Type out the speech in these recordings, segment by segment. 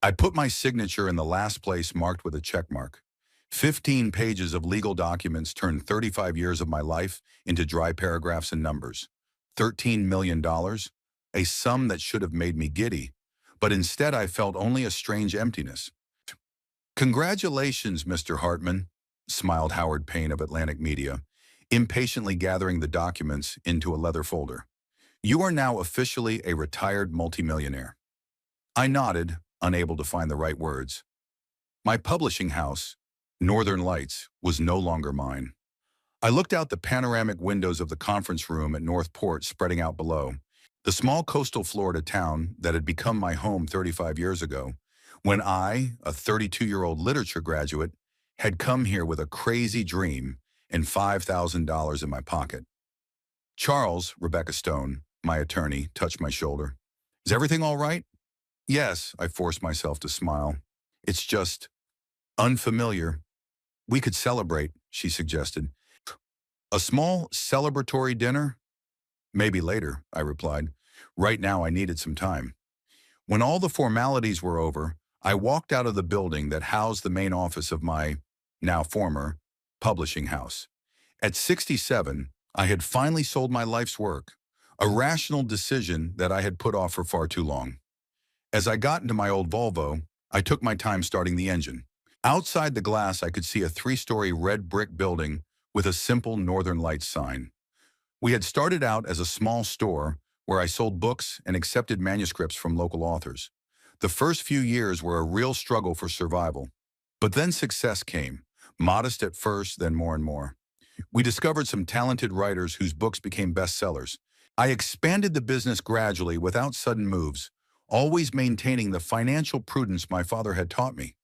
I put my signature in the last place marked with a check mark. 15 pages of legal documents turned 35 years of my life into dry paragraphs and numbers. $13 million, dollars, a sum that should have made me giddy, but instead I felt only a strange emptiness. "Congratulations, Mr. Hartman," smiled Howard Payne of Atlantic Media, impatiently gathering the documents into a leather folder. "You are now officially a retired multimillionaire." I nodded, unable to find the right words. My publishing house, Northern Lights, was no longer mine. I looked out the panoramic windows of the conference room at Northport spreading out below, the small coastal Florida town that had become my home 35 years ago, when I, a 32-year-old literature graduate, had come here with a crazy dream and $5,000 in my pocket. Charles, Rebecca Stone, my attorney, touched my shoulder. "Is everything all right?" "Yes," I forced myself to smile. "It's just unfamiliar." "We could celebrate," she suggested. "A small celebratory dinner?" "Maybe later," I replied. Right now I needed some time. When all the formalities were over, I walked out of the building that housed the main office of my, now former, publishing house. At 67, I had finally sold my life's work, a rational decision that I had put off for far too long. As I got into my old Volvo, I took my time starting the engine. Outside the glass, I could see a 3-story red brick building with a simple Northern Lights sign. We had started out as a small store where I sold books and accepted manuscripts from local authors. The first few years were a real struggle for survival. But then success came, modest at first, then more and more. We discovered some talented writers whose books became bestsellers. I expanded the business gradually without sudden moves, always maintaining the financial prudence my father had taught me.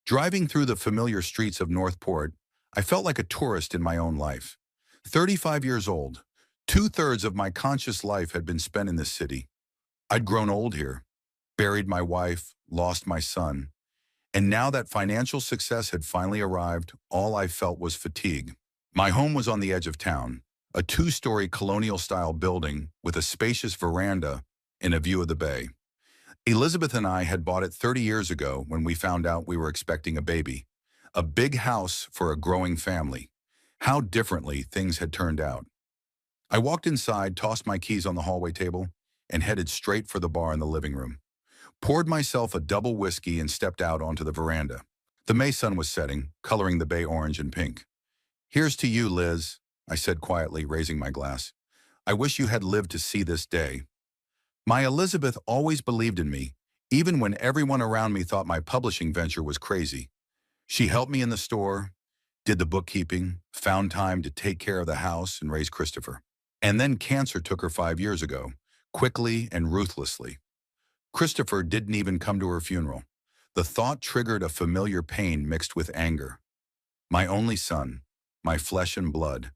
Driving through the familiar streets of Northport, I felt like a tourist in my own life. 35 years old, 2/3 of my conscious life had been spent in this city. I'd grown old here, buried my wife, lost my son, and now that financial success had finally arrived, all I felt was fatigue. My home was on the edge of town, a 2-story colonial-style building with a spacious veranda and a view of the bay. Elizabeth and I had bought it 30 years ago when we found out we were expecting a baby. A big house for a growing family. How differently things had turned out. I walked inside, tossed my keys on the hallway table, and headed straight for the bar in the living room. Poured myself a double whiskey and stepped out onto the veranda. The May sun was setting, coloring the bay orange and pink. "Here's to you, Liz," I said quietly, raising my glass. "I wish you had lived to see this day." My Elizabeth always believed in me, even when everyone around me thought my publishing venture was crazy. She helped me in the store, did the bookkeeping, found time to take care of the house and raise Christopher. And then cancer took her 5 years ago, quickly and ruthlessly. Christopher didn't even come to her funeral. The thought triggered a familiar pain mixed with anger. My only son, my flesh and blood,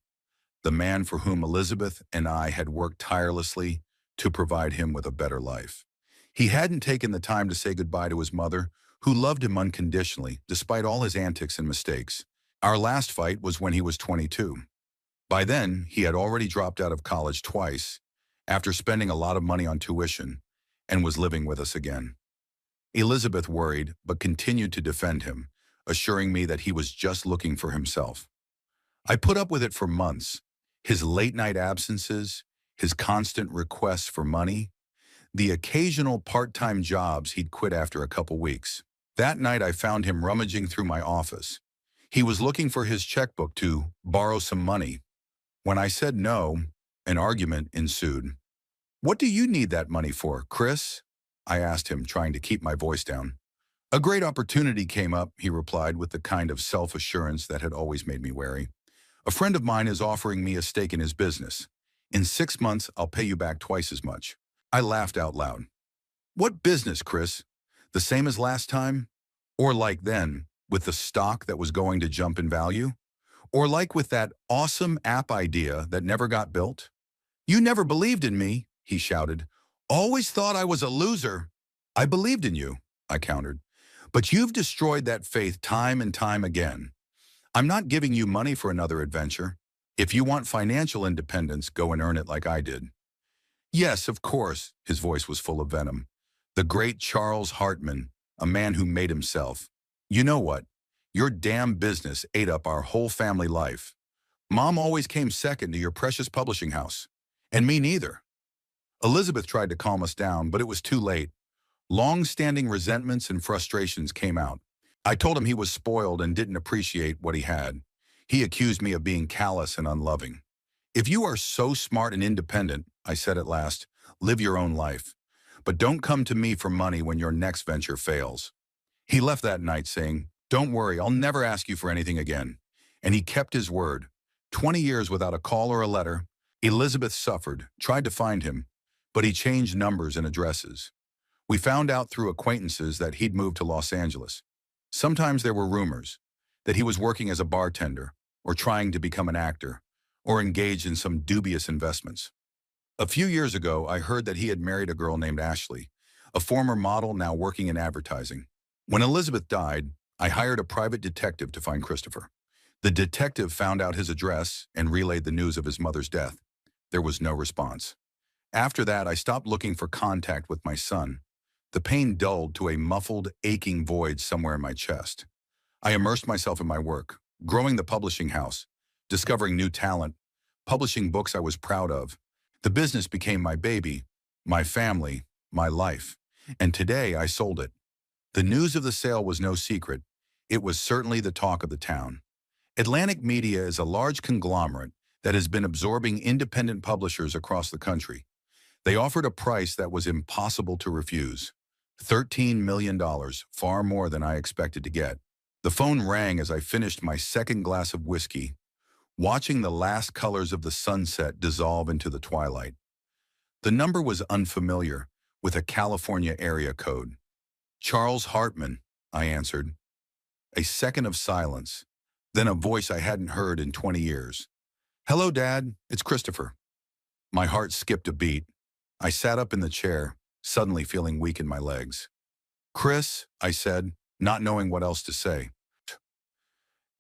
the man for whom Elizabeth and I had worked tirelessly to provide him with a better life. He hadn't taken the time to say goodbye to his mother, who loved him unconditionally, despite all his antics and mistakes. Our last fight was when he was 22. By then, he had already dropped out of college twice, after spending a lot of money on tuition, and was living with us again. Elizabeth worried, but continued to defend him, assuring me that he was just looking for himself. I put up with it for months. His late-night absences, his constant requests for money, the occasional part-time jobs he'd quit after a couple weeks. That night I found him rummaging through my office. He was looking for his checkbook to borrow some money. When I said no, an argument ensued. "What do you need that money for, Chris?" I asked him, trying to keep my voice down. "A great opportunity came up," he replied with the kind of self-assurance that had always made me wary. "A friend of mine is offering me a stake in his business. In 6 months, I'll pay you back twice as much." I laughed out loud. "What business, Chris? The same as last time? Or like then, with the stock that was going to jump in value? Or like with that awesome app idea that never got built?" "You never believed in me," he shouted. "Always thought I was a loser." "I believed in you," I countered. "But you've destroyed that faith time and time again. I'm not giving you money for another adventure. If you want financial independence, go and earn it like I did." "Yes, of course," his voice was full of venom. "The great Charles Hartman, a man who made himself. You know what? Your damn business ate up our whole family life. Mom always came second to your precious publishing house. And me neither. Elizabeth tried to calm us down, but it was too late. Long-standing resentments and frustrations came out. I told him he was spoiled and didn't appreciate what he had. He accused me of being callous and unloving. If you are so smart and independent, I said at last, live your own life. But don't come to me for money when your next venture fails. He left that night saying, don't worry, I'll never ask you for anything again. And he kept his word. 20 years without a call or a letter. Elizabeth suffered, tried to find him, but he changed numbers and addresses. We found out through acquaintances that he'd moved to Los Angeles. Sometimes there were rumors that he was working as a bartender or trying to become an actor or engaged in some dubious investments. A few years ago, I heard that he had married a girl named Ashley, a former model now working in advertising. When Elizabeth died, I hired a private detective to find Christopher. The detective found out his address and relayed the news of his mother's death. There was no response. After that, I stopped looking for contact with my son. The pain dulled to a muffled, aching void somewhere in my chest. I immersed myself in my work, growing the publishing house, discovering new talent, publishing books I was proud of. The business became my baby, my family, my life. And today I sold it. The news of the sale was no secret. It was certainly the talk of the town. Atlantic Media is a large conglomerate that has been absorbing independent publishers across the country. They offered a price that was impossible to refuse. $13 million, far more than I expected to get. The phone rang as I finished my second glass of whiskey, watching the last colors of the sunset dissolve into the twilight. The number was unfamiliar, with a California area code. Charles Hartman, I answered. A second of silence, then a voice I hadn't heard in 20 years. Hello, Dad, it's Christopher. My heart skipped a beat. I sat up in the chair, suddenly feeling weak in my legs. Chris, I said, not knowing what else to say.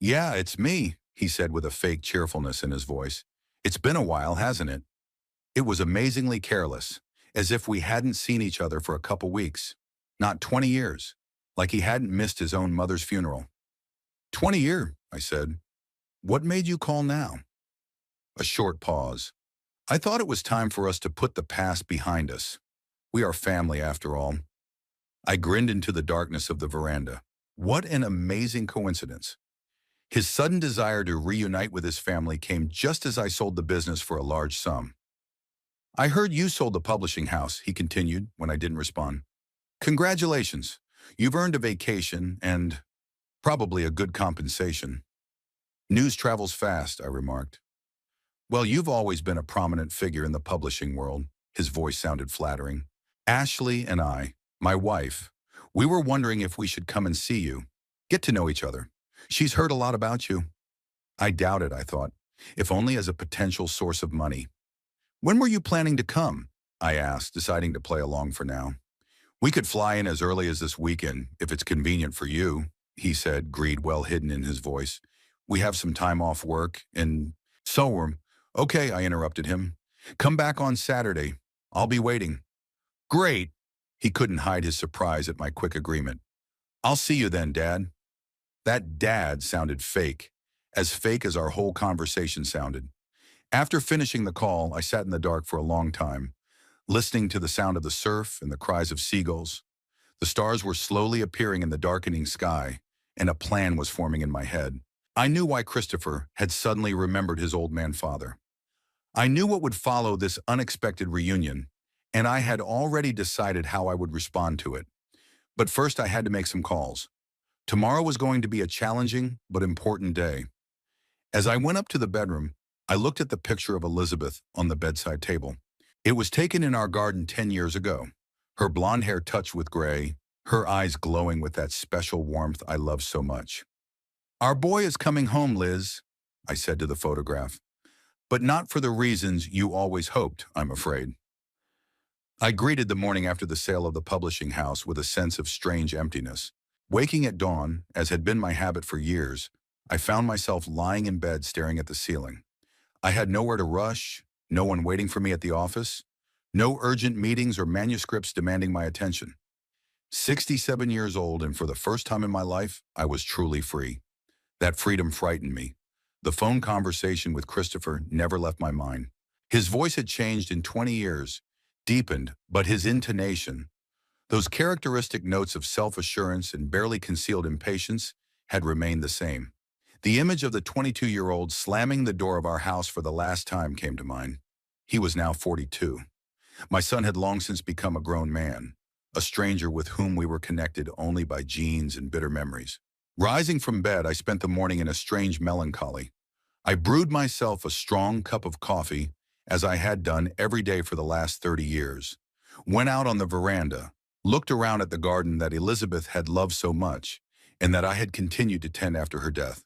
Yeah, it's me, he said with a fake cheerfulness in his voice. It's been a while, hasn't it? It was amazingly careless, as if we hadn't seen each other for a couple weeks. Not 20 years, like he hadn't missed his own mother's funeral. 20 years, I said. What made you call now? A short pause. I thought it was time for us to put the past behind us. We are family, after all. I grinned into the darkness of the veranda. What an amazing coincidence. His sudden desire to reunite with his family came just as I sold the business for a large sum. I heard you sold the publishing house, he continued when I didn't respond. Congratulations. You've earned a vacation and probably a good compensation. News travels fast, I remarked. Well, you've always been a prominent figure in the publishing world. His voice sounded flattering. Ashley and I, my wife, we were wondering if we should come and see you, get to know each other. She's heard a lot about you. I doubt it, I thought, if only as a potential source of money. When were you planning to come? I asked, deciding to play along for now. We could fly in as early as this weekend, if it's convenient for you, he said, greed well hidden in his voice. We have some time off work, and okay, I interrupted him. Come back on Saturday. I'll be waiting. Great. He couldn't hide his surprise at my quick agreement. I'll see you then, Dad. That dad sounded fake as our whole conversation sounded. After finishing the call, I sat in the dark for a long time, listening to the sound of the surf and the cries of seagulls. The stars were slowly appearing in the darkening sky, and a plan was forming in my head. I knew why Christopher had suddenly remembered his old man father. I knew what would follow this unexpected reunion, and I had already decided how I would respond to it. But first I had to make some calls. Tomorrow was going to be a challenging but important day. As I went up to the bedroom, I looked at the picture of Elizabeth on the bedside table. It was taken in our garden 10 years ago. Her blonde hair touched with gray, her eyes glowing with that special warmth I love so much. Our boy is coming home, Liz, I said to the photograph. But not for the reasons you always hoped, I'm afraid. I greeted the morning after the sale of the publishing house with a sense of strange emptiness. Waking at dawn, as had been my habit for years, I found myself lying in bed staring at the ceiling. I had nowhere to rush, no one waiting for me at the office, no urgent meetings or manuscripts demanding my attention. 67 years old, and for the first time in my life, I was truly free. That freedom frightened me. The phone conversation with Christopher never left my mind. His voice had changed in 20 years, deepened, but his intonation, those characteristic notes of self-assurance and barely concealed impatience, had remained the same. The image of the 22-year-old slamming the door of our house for the last time came to mind. He was now 42. My son had long since become a grown man, a stranger with whom we were connected only by genes and bitter memories. Rising from bed, I spent the morning in a strange melancholy. I brewed myself a strong cup of coffee, as I had done every day for the last 30 years, went out on the veranda, looked around at the garden that Elizabeth had loved so much, and that I had continued to tend after her death.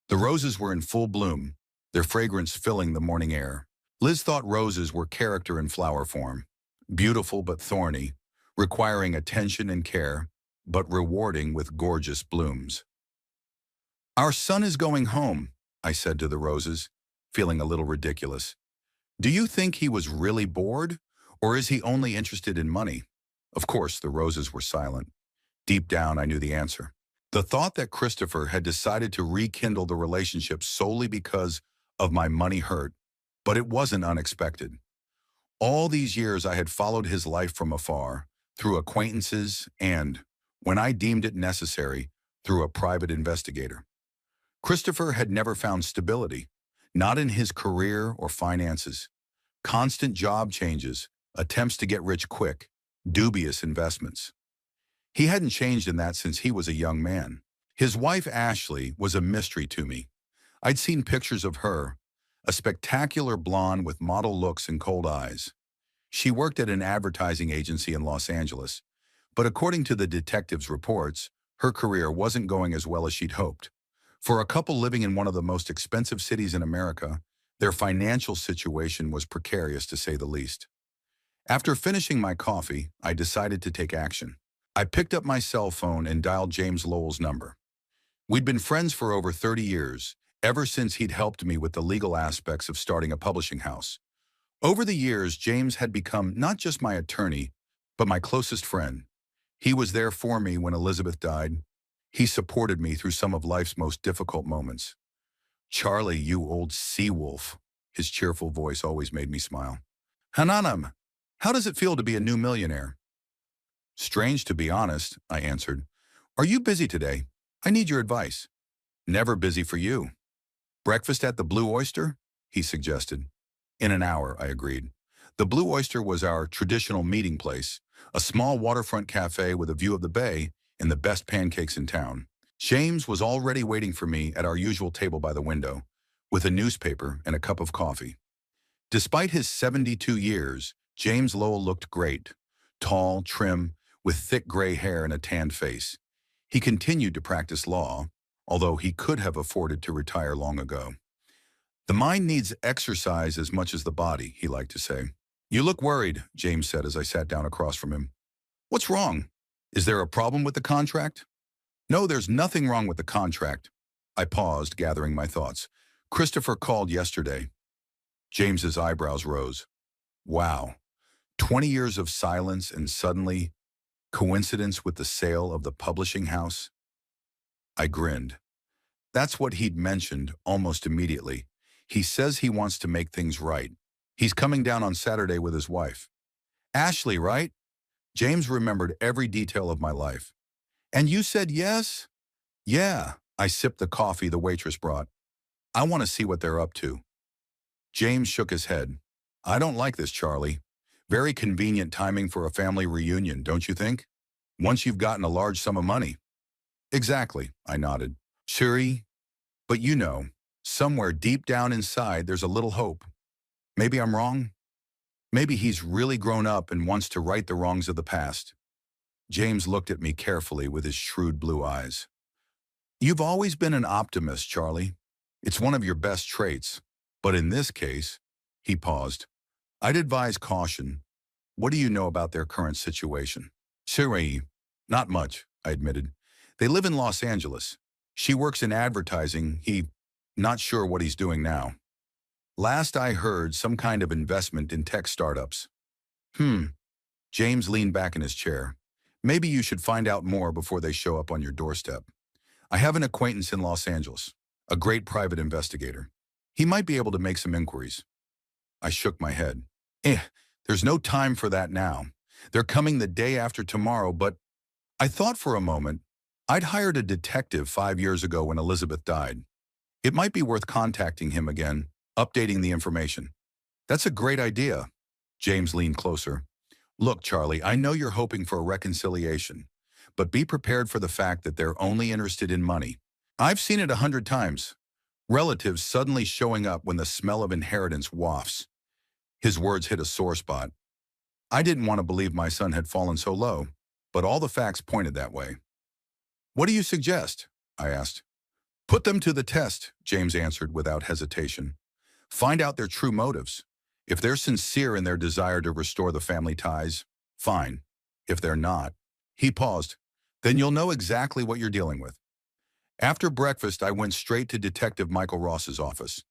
The roses were in full bloom, their fragrance filling the morning air. Liz thought roses were character in flower form, beautiful but thorny, requiring attention and care, but rewarding with gorgeous blooms. "Our son is going home," I said to the roses, feeling a little ridiculous. "Do you think he was really bored, or is he only interested in money?" Of course, the roses were silent. Deep down, I knew the answer. The thought that Christopher had decided to rekindle the relationship solely because of my money hurt, but it wasn't unexpected. All these years I had followed his life from afar, through acquaintances and, when I deemed it necessary, through a private investigator. Christopher had never found stability, not in his career or finances. Constant job changes, attempts to get rich quick, dubious investments. He hadn't changed in that since he was a young man. His wife, Ashley, was a mystery to me. I'd seen pictures of her, a spectacular blonde with model looks and cold eyes. She worked at an advertising agency in Los Angeles, but according to the detective's reports, her career wasn't going as well as she'd hoped. For a couple living in one of the most expensive cities in America, their financial situation was precarious to say the least. After finishing my coffee, I decided to take action. I picked up my cell phone and dialed James Lowell's number. We'd been friends for over 30 years, ever since he'd helped me with the legal aspects of starting a publishing house. Over the years, James had become not just my attorney, but my closest friend. He was there for me when Elizabeth died. He supported me through some of life's most difficult moments. "Charlie, you old sea wolf." His cheerful voice always made me smile. "Hananam, how does it feel to be a new millionaire?" "Strange, to be honest," I answered. "Are you busy today? I need your advice." "Never busy for you." "Breakfast at the Blue Oyster?" he suggested. "In an hour," I agreed. The Blue Oyster was our traditional meeting place, a small waterfront cafe with a view of the bay and the best pancakes in town. James was already waiting for me at our usual table by the window, with a newspaper and a cup of coffee. Despite his 72 years, James Lowell looked great, tall, trim, with thick gray hair and a tanned face. He continued to practice law, although he could have afforded to retire long ago. "The mind needs exercise as much as the body," he liked to say. "You look worried," James said as I sat down across from him. "What's wrong? Is there a problem with the contract?" "No, there's nothing wrong with the contract." I paused, gathering my thoughts. "Christopher called yesterday." James's eyebrows rose. "Wow. 20 years of silence and suddenly, coincidence with the sale of the publishing house?" I grinned. That's what he'd mentioned almost immediately. He says he wants to make things right. He's coming down on Saturday with his wife. "Ashley, right?" James remembered every detail of my life. "And you said yes?" "Yeah." I sipped the coffee the waitress brought. "I want to see what they're up to." James shook his head. "I don't like this, Charlie. Very convenient timing for a family reunion, don't you think? Once you've gotten a large sum of money." "Exactly," I nodded. "Suri, but you know, somewhere deep down inside there's a little hope. Maybe I'm wrong. Maybe he's really grown up and wants to right the wrongs of the past." James looked at me carefully with his shrewd blue eyes. "You've always been an optimist, Charlie. It's one of your best traits. But in this case," he paused, "I'd advise caution. What do you know about their current situation?" "Suri, not much," I admitted. "They live in Los Angeles. She works in advertising. Not sure what he's doing now. Last I heard, some kind of investment in tech startups." James leaned back in his chair. Maybe you should find out more before they show up on your doorstep. I have an acquaintance in Los Angeles, a great private investigator. He might be able to make some inquiries. I shook my head. Eh, there's no time for that now. They're coming the day after tomorrow, but I thought for a moment. I'd hired a detective 5 years ago when Elizabeth died. It might be worth contacting him again, updating the information. That's a great idea. James leaned closer. Look, Charlie, I know you're hoping for a reconciliation, but be prepared for the fact that they're only interested in money. I've seen it 100 times. Relatives suddenly showing up when the smell of inheritance wafts. His words hit a sore spot. I didn't want to believe my son had fallen so low, but all the facts pointed that way. What do you suggest? I asked. Put them to the test, James answered without hesitation. Find out their true motives. If they're sincere in their desire to restore the family ties, fine. If they're not, he paused, then you'll know exactly what you're dealing with. After breakfast, I went straight to Detective Michael Ross's office.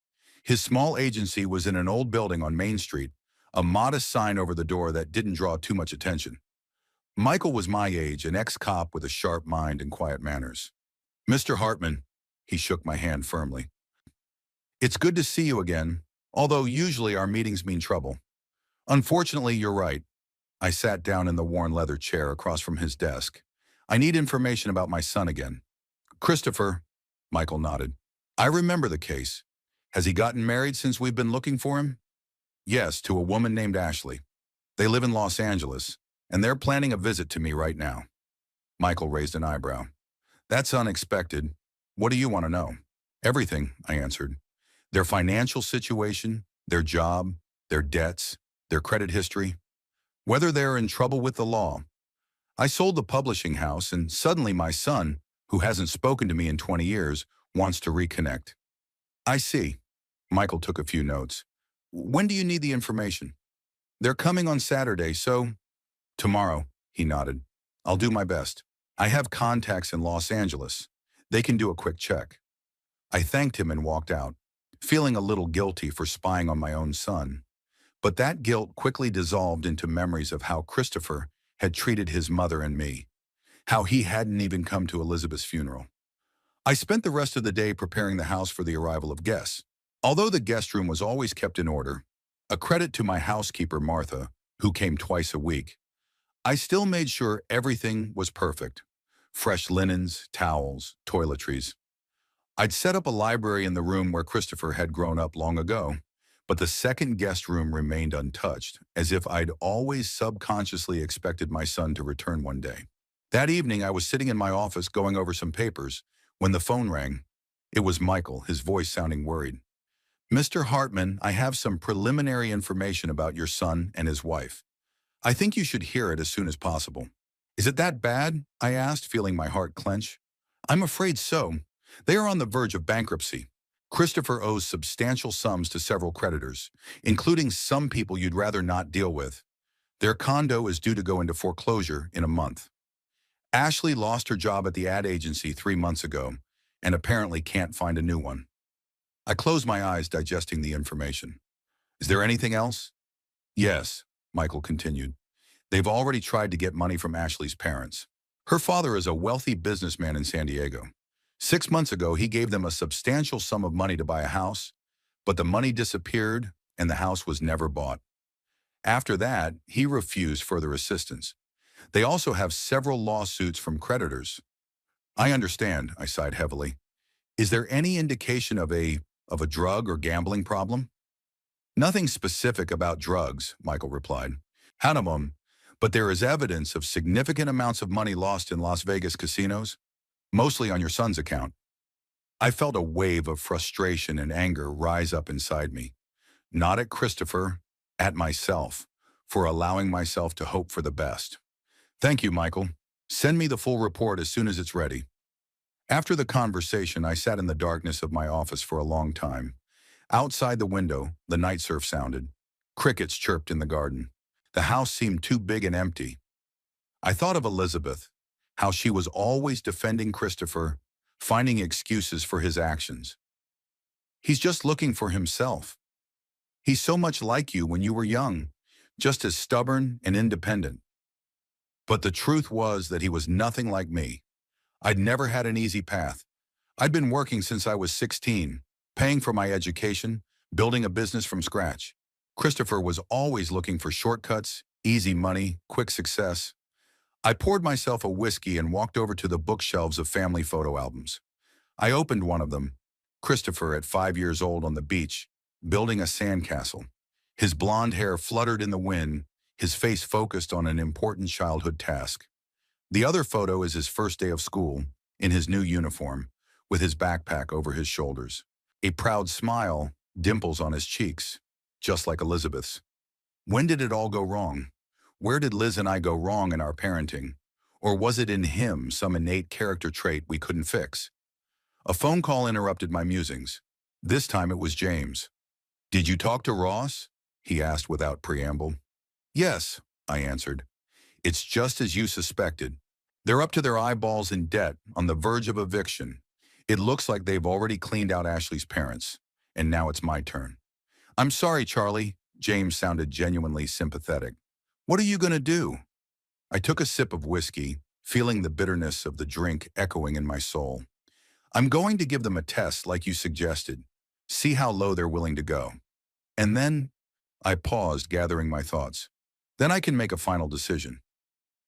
His small agency was in an old building on Main Street, a modest sign over the door that didn't draw too much attention. Michael was my age, an ex-cop with a sharp mind and quiet manners. Mr. Hartman, he shook my hand firmly. It's good to see you again, although usually our meetings mean trouble. Unfortunately, you're right. I sat down in the worn leather chair across from his desk. I need information about my son again. Christopher, Michael nodded. I remember the case. Has he gotten married since we've been looking for him? Yes, to a woman named Ashley. They live in Los Angeles, and they're planning a visit to me right now. Michael raised an eyebrow. That's unexpected. What do you want to know? Everything, I answered. Their financial situation, their job, their debts, their credit history, whether they're in trouble with the law. I sold the publishing house, and suddenly my son, who hasn't spoken to me in 20 years, wants to reconnect. I see. Michael took a few notes. When do you need the information? They're coming on Saturday, so tomorrow, he nodded. I'll do my best. I have contacts in Los Angeles. They can do a quick check. I thanked him and walked out, feeling a little guilty for spying on my own son. But that guilt quickly dissolved into memories of how Christopher had treated his mother and me, how he hadn't even come to Elizabeth's funeral. I spent the rest of the day preparing the house for the arrival of guests. Although the guest room was always kept in order, a credit to my housekeeper, Martha, who came twice a week, I still made sure everything was perfect. Fresh linens, towels, toiletries. I'd set up a library in the room where Christopher had grown up long ago, but the second guest room remained untouched, as if I'd always subconsciously expected my son to return one day. That evening, I was sitting in my office going over some papers when the phone rang. It was Michael, his voice sounding worried. Mr. Hartman, I have some preliminary information about your son and his wife. I think you should hear it as soon as possible. Is it that bad? I asked, feeling my heart clench. I'm afraid so. They are on the verge of bankruptcy. Christopher owes substantial sums to several creditors, including some people you'd rather not deal with. Their condo is due to go into foreclosure in a month. Ashley lost her job at the ad agency 3 months ago and apparently can't find a new one. I closed my eyes, digesting the information. Is there anything else? Yes, Michael continued. They've already tried to get money from Ashley's parents. Her father is a wealthy businessman in San Diego. 6 months ago, he gave them a substantial sum of money to buy a house, but the money disappeared and the house was never bought. After that, he refused further assistance. They also have several lawsuits from creditors. I understand, I sighed heavily. Is there any indication of a drug or gambling problem? Nothing specific about drugs, Michael replied. Hanamum, but there is evidence of significant amounts of money lost in Las Vegas casinos, mostly on your son's account. I felt a wave of frustration and anger rise up inside me, not at Christopher, at myself, for allowing myself to hope for the best. Thank you, Michael. Send me the full report as soon as it's ready. After the conversation, I sat in the darkness of my office for a long time. Outside the window, the night surf sounded. Crickets chirped in the garden. The house seemed too big and empty. I thought of Elizabeth, how she was always defending Christopher, finding excuses for his actions. He's just looking for himself. He's so much like you when you were young, just as stubborn and independent. But the truth was that he was nothing like me. I'd never had an easy path. I'd been working since I was 16, paying for my education, building a business from scratch. Christopher was always looking for shortcuts, easy money, quick success. I poured myself a whiskey and walked over to the bookshelves of family photo albums. I opened one of them. Christopher at 5 years old on the beach, building a sandcastle. His blonde hair fluttered in the wind, his face focused on an important childhood task. The other photo is his first day of school, in his new uniform, with his backpack over his shoulders. A proud smile, dimples on his cheeks, just like Elizabeth's. When did it all go wrong? Where did Liz and I go wrong in our parenting? Or was it in him some innate character trait we couldn't fix? A phone call interrupted my musings. This time it was James. "Did you talk to Ross?" he asked without preamble. "Yes," I answered. "It's just as you suspected. They're up to their eyeballs in debt, on the verge of eviction. It looks like they've already cleaned out Ashley's parents, and now it's my turn." "I'm sorry, Charlie." James sounded genuinely sympathetic. "What are you going to do?" I took a sip of whiskey, feeling the bitterness of the drink echoing in my soul. "I'm going to give them a test like you suggested. See how low they're willing to go. And then," I paused, gathering my thoughts, "then I can make a final decision."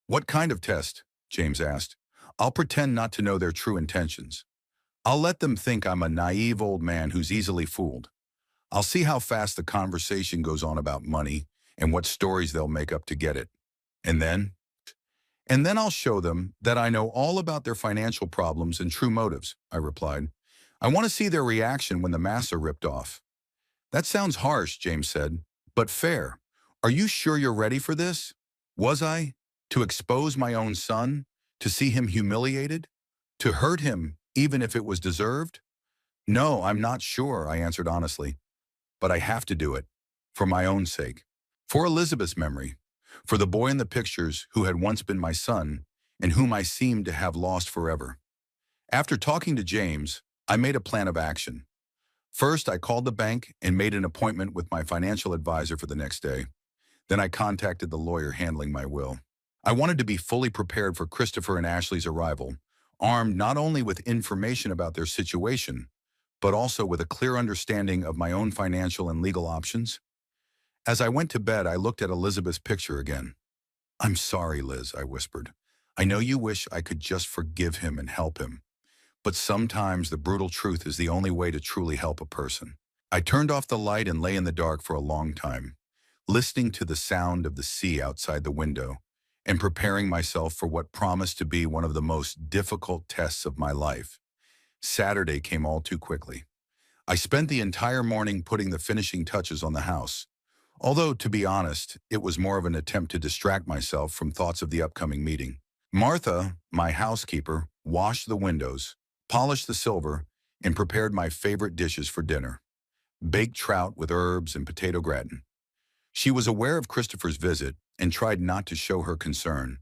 "What kind of test?" James asked. "I'll pretend not to know their true intentions. I'll let them think I'm a naive old man who's easily fooled. I'll see how fast the conversation goes on about money and what stories they'll make up to get it. And then? And then I'll show them that I know all about their financial problems and true motives," I replied. "I want to see their reaction when the masks are ripped off." "That sounds harsh," James said, "but fair. Are you sure you're ready for this?" Was I? To expose my own son? To see him humiliated? To hurt him, even if it was deserved? "No, I'm not sure," I answered honestly. "But I have to do it. For my own sake. For Elizabeth's memory. For the boy in the pictures who had once been my son and whom I seemed to have lost forever." After talking to James, I made a plan of action. First, I called the bank and made an appointment with my financial advisor for the next day. Then I contacted the lawyer handling my will. I wanted to be fully prepared for Christopher and Ashley's arrival, armed not only with information about their situation, but also with a clear understanding of my own financial and legal options. As I went to bed, I looked at Elizabeth's picture again. "I'm sorry, Liz," I whispered. "I know you wish I could just forgive him and help him. But sometimes the brutal truth is the only way to truly help a person." I turned off the light and lay in the dark for a long time, listening to the sound of the sea outside the window and preparing myself for what promised to be one of the most difficult tests of my life. Saturday came all too quickly. I spent the entire morning putting the finishing touches on the house, although, to be honest, it was more of an attempt to distract myself from thoughts of the upcoming meeting. Martha, my housekeeper, washed the windows, polished the silver, and prepared my favorite dishes for dinner: baked trout with herbs and potato gratin. She was aware of Christopher's visit and tried not to show her concern,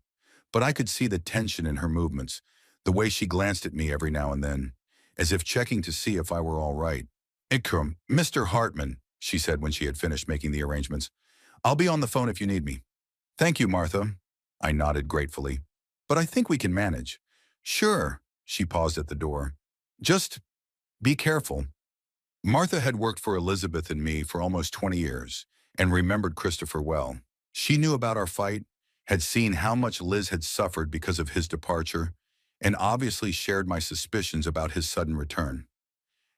but I could see the tension in her movements, the way she glanced at me every now and then, as if checking to see if I were all right. "Ikram, Mr. Hartman," she said when she had finished making the arrangements. "I'll be on the phone if you need me." "Thank you, Martha." I nodded gratefully. "But I think we can manage." "Sure." She paused at the door. "Just be careful." Martha had worked for Elizabeth and me for almost 20 years and remembered Christopher well. She knew about our fight, had seen how much Liz had suffered because of his departure, and obviously shared my suspicions about his sudden return.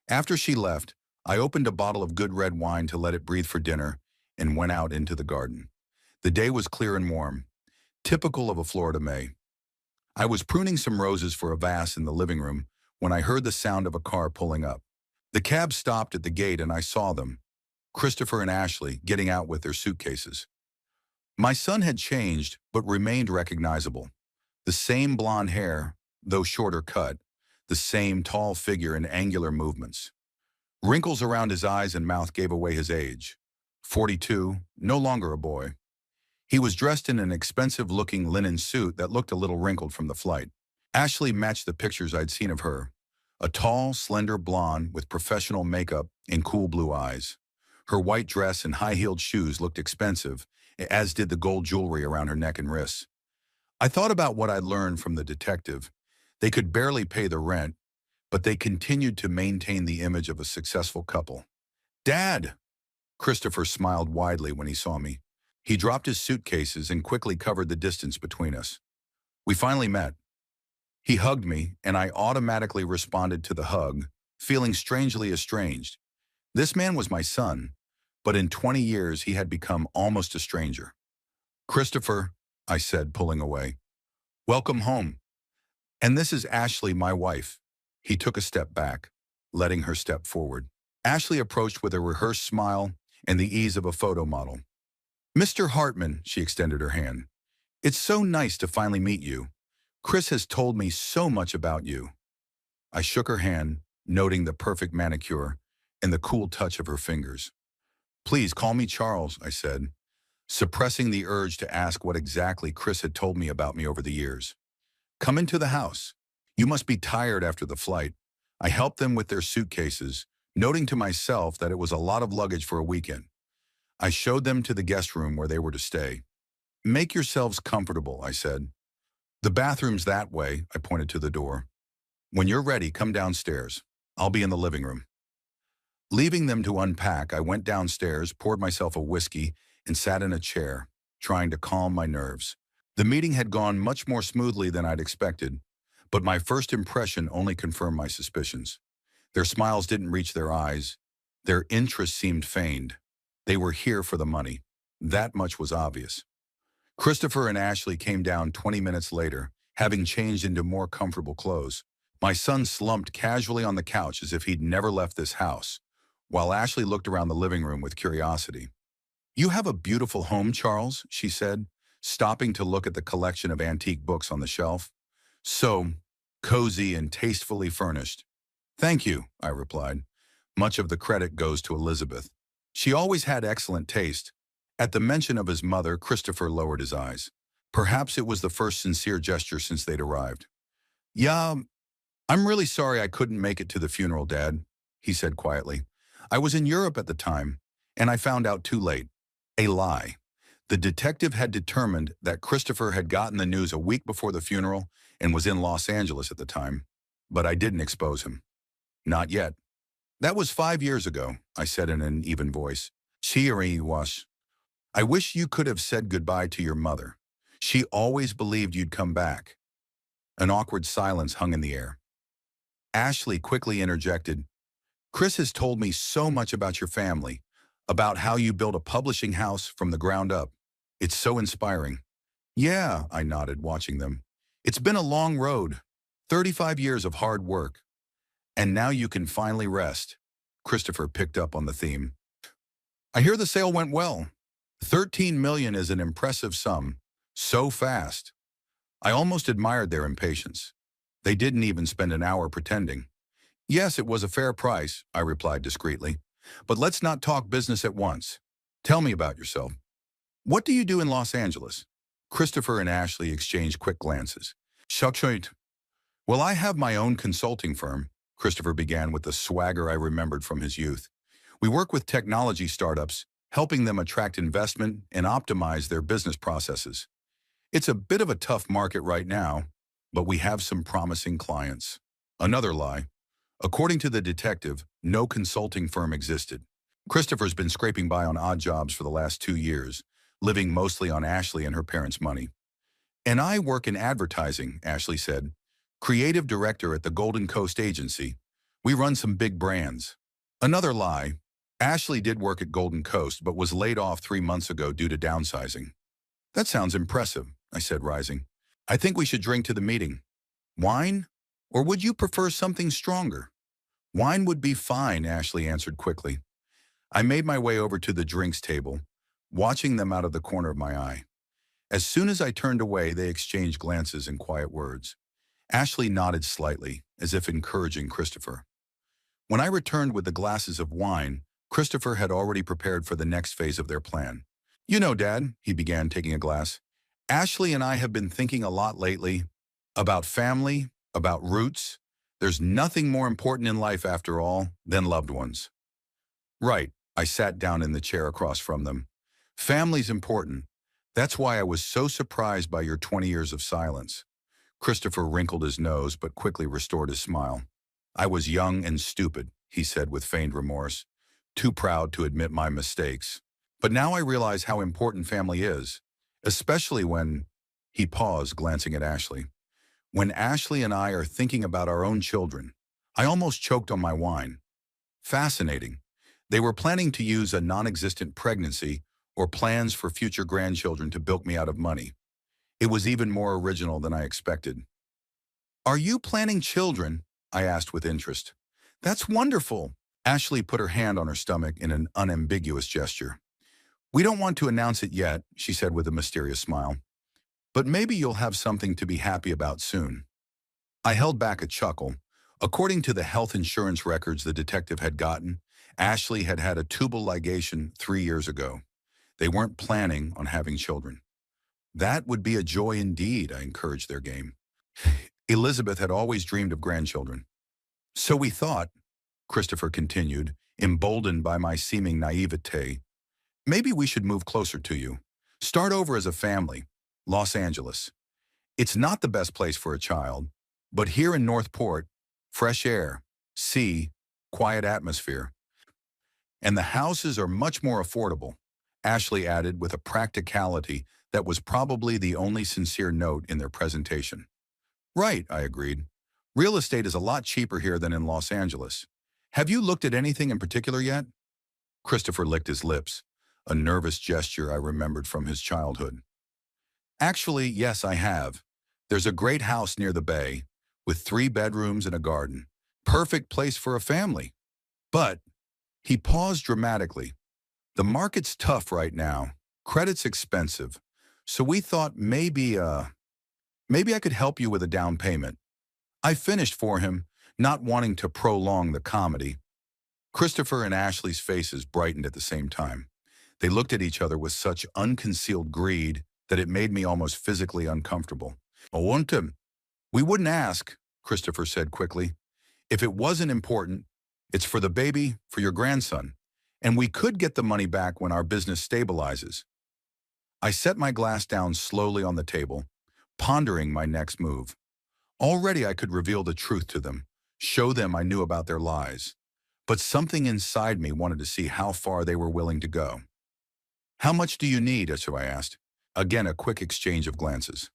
After she left, I opened a bottle of good red wine to let it breathe for dinner and went out into the garden. The day was clear and warm, typical of a Florida May. I was pruning some roses for a vase in the living room when I heard the sound of a car pulling up. The cab stopped at the gate and I saw them, Christopher and Ashley, getting out with their suitcases. My son had changed, but remained recognizable. The same blonde hair, though shorter cut, the same tall figure and angular movements. Wrinkles around his eyes and mouth gave away his age. 42, no longer a boy. He was dressed in an expensive-looking linen suit that looked a little wrinkled from the flight. Ashley matched the pictures I'd seen of her. A tall, slender blonde with professional makeup and cool blue eyes. Her white dress and high-heeled shoes looked expensive, as did the gold jewelry around her neck and wrists. I thought about what I learned from the detective. They could barely pay the rent, but they continued to maintain the image of a successful couple. Dad! Christopher smiled widely when he saw me. He dropped his suitcases and quickly covered the distance between us. We finally met. He hugged me, and I automatically responded to the hug, feeling strangely estranged. This man was my son, but in 20 years he had become almost a stranger. Christopher, I said, pulling away. Welcome home. And this is Ashley, my wife. He took a step back, letting her step forward. Ashley approached with a rehearsed smile and the ease of a photo model. Mr. Hartman, she extended her hand. It's so nice to finally meet you. Chris has told me so much about you. I shook her hand, noting the perfect manicure and the cool touch of her fingers. Please call me Charles, I said, suppressing the urge to ask what exactly Chris had told me about me over the years. Come into the house. You must be tired after the flight. I helped them with their suitcases, noting to myself that it was a lot of luggage for a weekend. I showed them to the guest room where they were to stay. Make yourselves comfortable, I said. The bathroom's that way, I pointed to the door. When you're ready, come downstairs. I'll be in the living room. Leaving them to unpack, I went downstairs, poured myself a whiskey, and sat in a chair, trying to calm my nerves. The meeting had gone much more smoothly than I'd expected, but my first impression only confirmed my suspicions. Their smiles didn't reach their eyes. Their interest seemed feigned. They were here for the money. That much was obvious. Christopher and Ashley came down 20 minutes later, having changed into more comfortable clothes. My son slumped casually on the couch as if he'd never left this house, while Ashley looked around the living room with curiosity. You have a beautiful home, Charles, she said, stopping to look at the collection of antique books on the shelf. So cozy and tastefully furnished. Thank you, I replied. Much of the credit goes to Elizabeth. She always had excellent taste. At the mention of his mother, Christopher lowered his eyes. Perhaps it was the first sincere gesture since they'd arrived. Yeah, I'm really sorry I couldn't make it to the funeral, Dad, he said quietly. I was in Europe at the time, and I found out too late. A lie. The detective had determined that Christopher had gotten the news a week before the funeral and was in Los Angeles at the time, but I didn't expose him. Not yet. That was 5 years ago, I said in an even voice. I wish you could have said goodbye to your mother. She always believed you'd come back. An awkward silence hung in the air. Ashley quickly interjected. Chris has told me so much about your family, about how you built a publishing house from the ground up. It's so inspiring. Yeah, I nodded, watching them. It's been a long road, 35 years of hard work. And now you can finally rest. Christopher picked up on the theme. I hear the sale went well. 13 million is an impressive sum. So fast. I almost admired their impatience. They didn't even spend an hour pretending. Yes, it was a fair price, I replied discreetly. But let's not talk business at once. Tell me about yourself. What do you do in Los Angeles? Christopher and Ashley exchanged quick glances. Shukshoit. Well, I have my own consulting firm, Christopher began with the swagger I remembered from his youth. We work with technology startups, helping them attract investment and optimize their business processes. It's a bit of a tough market right now, but we have some promising clients. Another lie. According to the detective, no consulting firm existed. Christopher's been scraping by on odd jobs for the last 2 years, living mostly on Ashley and her parents' money. And I work in advertising, Ashley said. Creative director at the Golden Coast Agency. We run some big brands. Another lie. Ashley did work at Golden Coast, but was laid off 3 months ago due to downsizing. That sounds impressive, I said, rising. I think we should drink to the meeting. Wine? Or would you prefer something stronger? Wine would be fine, Ashley answered quickly. I made my way over to the drinks table, watching them out of the corner of my eye. As soon as I turned away, they exchanged glances and quiet words. Ashley nodded slightly, as if encouraging Christopher. When I returned with the glasses of wine, Christopher had already prepared for the next phase of their plan. You know, Dad, he began, taking a glass. Ashley and I have been thinking a lot lately about family, about roots. There's nothing more important in life, after all, than loved ones. Right, I sat down in the chair across from them. Family's important. That's why I was so surprised by your 20 years of silence. Christopher wrinkled his nose but quickly restored his smile. I was young and stupid, he said with feigned remorse, too proud to admit my mistakes. But now I realize how important family is, especially when, he paused, glancing at Ashley. When Ashley and I are thinking about our own children. I almost choked on my wine. Fascinating. They were planning to use a non-existent pregnancy or plans for future grandchildren to bilk me out of money. It was even more original than I expected. Are you planning children? I asked with interest. That's wonderful. Ashley put her hand on her stomach in an unambiguous gesture. We don't want to announce it yet, she said with a mysterious smile. But maybe you'll have something to be happy about soon. I held back a chuckle. According to the health insurance records the detective had gotten, Ashley had had a tubal ligation 3 years ago. They weren't planning on having children. That would be a joy indeed, I encouraged their game. Elizabeth had always dreamed of grandchildren. So we thought, Christopher continued, emboldened by my seeming naivete, maybe we should move closer to you. Start over as a family. Los Angeles. It's not the best place for a child, but here in Northport, fresh air, sea, quiet atmosphere. And the houses are much more affordable, Ashley added with a practicality that was probably the only sincere note in their presentation. Right, I agreed. Real estate is a lot cheaper here than in Los Angeles. Have you looked at anything in particular yet? Christopher licked his lips, a nervous gesture I remembered from his childhood. Actually, yes, I have. There's a great house near the bay, with 3 bedrooms and a garden. Perfect place for a family. But, he paused dramatically. The market's tough right now. Credit's expensive. So we thought maybe I could help you with a down payment. I finished for him, not wanting to prolong the comedy. Christopher and Ashley's faces brightened at the same time. They looked at each other with such unconcealed greed that it made me almost physically uncomfortable. I want him. We wouldn't ask, Christopher said quickly. If it wasn't important, it's for the baby, for your grandson, and we could get the money back when our business stabilizes. I set my glass down slowly on the table, pondering my next move. Already I could reveal the truth to them, show them I knew about their lies. But something inside me wanted to see how far they were willing to go. How much do you need? So I asked. Again, a quick exchange of glances.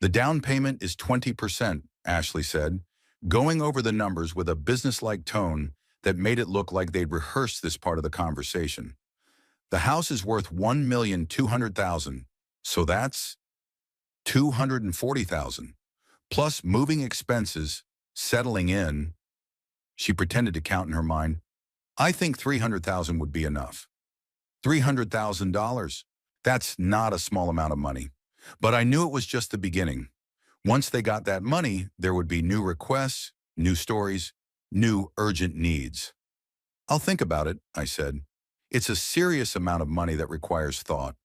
The down payment is 20%, Ashley said, going over the numbers with a businesslike tone that made it look like they'd rehearsed this part of the conversation. The house is worth $1,200,000, so that's $240,000, plus moving expenses, settling in. She pretended to count in her mind. I think $300,000 would be enough. $300,000? That's not a small amount of money. But I knew it was just the beginning. Once they got that money, there would be new requests, new stories, new urgent needs. I'll think about it, I said. It's a serious amount of money that requires thought.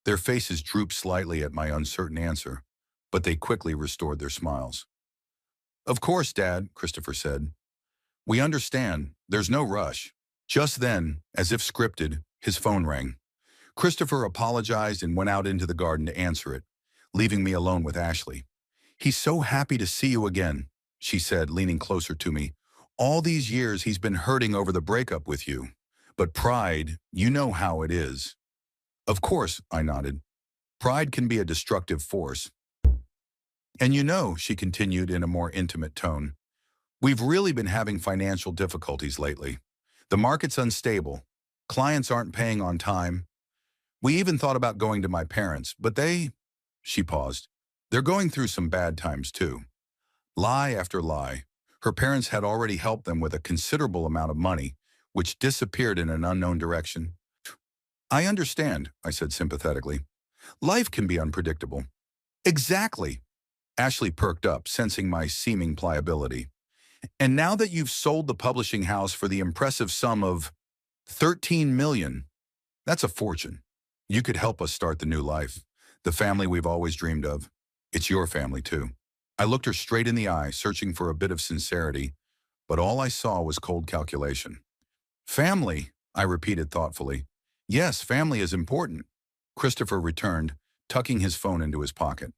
Their faces drooped slightly at my uncertain answer, but they quickly restored their smiles. Of course, Dad, Christopher said. We understand. There's no rush. Just then, as if scripted, his phone rang. Christopher apologized and went out into the garden to answer it, leaving me alone with Ashley. He's so happy to see you again, she said, leaning closer to me. All these years he's been hurting over the breakup with you. But pride, you know how it is. Of course, I nodded. Pride can be a destructive force. And you know, she continued in a more intimate tone, we've really been having financial difficulties lately. The market's unstable. Clients aren't paying on time. We even thought about going to my parents, but she paused. They're going through some bad times too. Lie after lie. Her parents had already helped them with a considerable amount of money, which disappeared in an unknown direction. I understand, I said sympathetically. Life can be unpredictable. Exactly. Ashley perked up, sensing my seeming pliability. And now that you've sold the publishing house for the impressive sum of $13 million, that's a fortune. You could help us start the new life, the family we've always dreamed of. It's your family, too. I looked her straight in the eye, searching for a bit of sincerity, but all I saw was cold calculation. Family, I repeated thoughtfully. Yes, family is important. Christopher returned, tucking his phone into his pocket.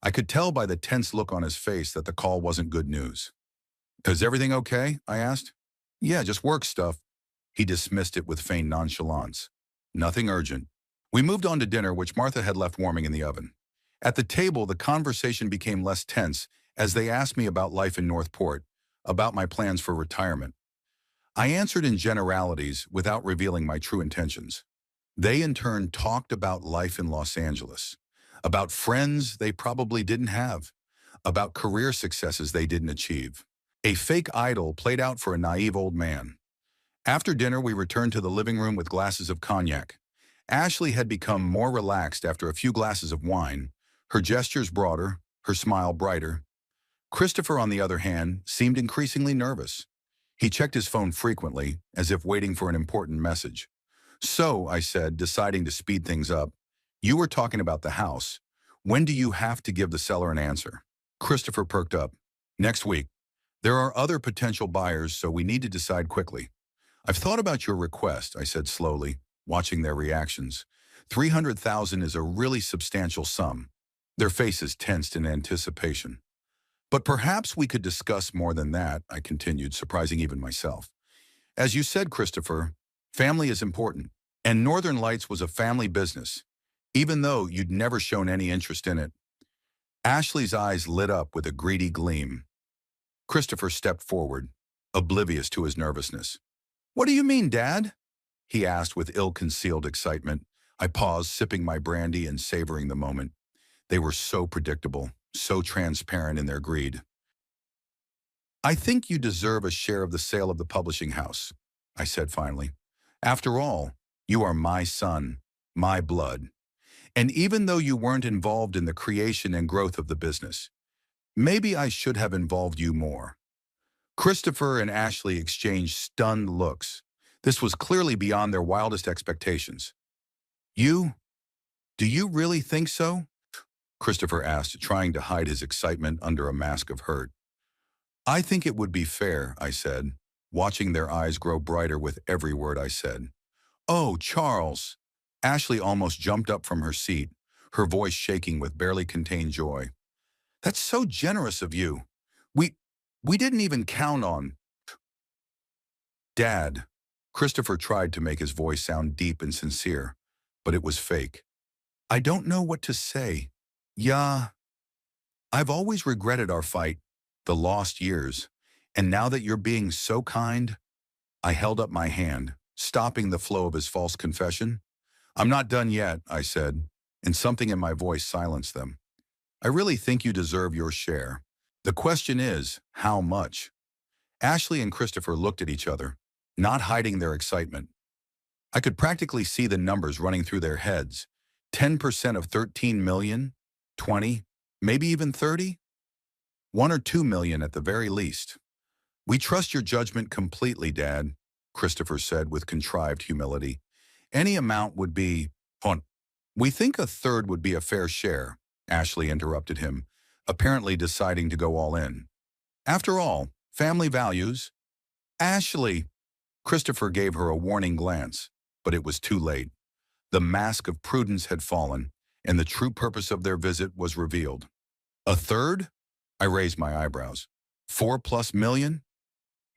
I could tell by the tense look on his face that the call wasn't good news. Is everything okay? I asked. Yeah, just work stuff. He dismissed it with feigned nonchalance. Nothing urgent. We moved on to dinner, which Martha had left warming in the oven. At the table, the conversation became less tense as they asked me about life in Northport, about my plans for retirement. I answered in generalities without revealing my true intentions. They in turn talked about life in Los Angeles, about friends they probably didn't have, about career successes they didn't achieve. A fake idol played out for a naive old man. After dinner, we returned to the living room with glasses of cognac. Ashley had become more relaxed after a few glasses of wine, her gestures broader, her smile brighter. Christopher, on the other hand, seemed increasingly nervous. He checked his phone frequently, as if waiting for an important message. So, I said, deciding to speed things up, you were talking about the house. When do you have to give the seller an answer? Christopher perked up. Next week. There are other potential buyers, so we need to decide quickly. I've thought about your request, I said slowly, watching their reactions. $300,000 is a really substantial sum. Their faces tensed in anticipation. But perhaps we could discuss more than that, I continued, surprising even myself. As you said, Christopher, family is important, and Northern Lights was a family business, even though you'd never shown any interest in it. Ashley's eyes lit up with a greedy gleam. Christopher stepped forward, oblivious to his nervousness. What do you mean, Dad? He asked with ill-concealed excitement. I paused, sipping my brandy and savoring the moment. They were so predictable, so transparent in their greed. I think you deserve a share of the sale of the publishing house, I said finally. After all, you are my son, my blood. And even though you weren't involved in the creation and growth of the business, maybe I should have involved you more. Christopher and Ashley exchanged stunned looks. This was clearly beyond their wildest expectations. You? Do you really think so? Christopher asked, trying to hide his excitement under a mask of hurt. I think it would be fair, I said, watching their eyes grow brighter with every word I said. Oh, Charles! Ashley almost jumped up from her seat, her voice shaking with barely contained joy. That's so generous of you. We didn't even count on... Dad. Christopher tried to make his voice sound deep and sincere, but it was fake. I don't know what to say. Yeah. I've always regretted our fight, the lost years, and now that you're being so kind... I held up my hand, stopping the flow of his false confession. I'm not done yet, I said, and something in my voice silenced them. I really think you deserve your share. The question is, how much? Ashley and Christopher looked at each other, not hiding their excitement. I could practically see the numbers running through their heads. 10% of 13 million? 20? Maybe even 30? 1 or 2 million at the very least. We trust your judgment completely, Dad, Christopher said with contrived humility. Any amount would be... We think a third would be a fair share, Ashley interrupted him, apparently deciding to go all in. After all, family values... Ashley! Christopher gave her a warning glance, but it was too late. The mask of prudence had fallen, and the true purpose of their visit was revealed. A third? I raised my eyebrows. 4+ million?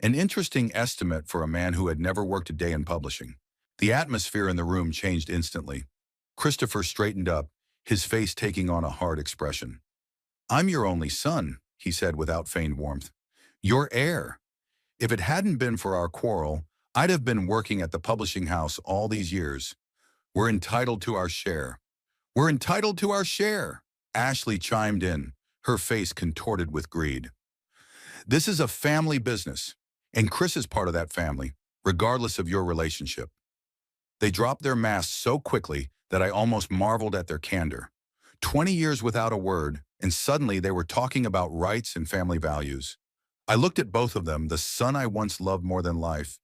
An interesting estimate for a man who had never worked a day in publishing. The atmosphere in the room changed instantly. Christopher straightened up, his face taking on a hard expression. I'm your only son, he said without feigned warmth. Your heir. If it hadn't been for our quarrel, I'd have been working at the publishing house all these years. We're entitled to our share. We're entitled to our share, Ashley chimed in, her face contorted with greed. This is a family business, and Chris is part of that family, regardless of your relationship. They dropped their masks so quickly that I almost marveled at their candor. 20 years without a word, and suddenly they were talking about rights and family values. I looked at both of them, the son I once loved more than life,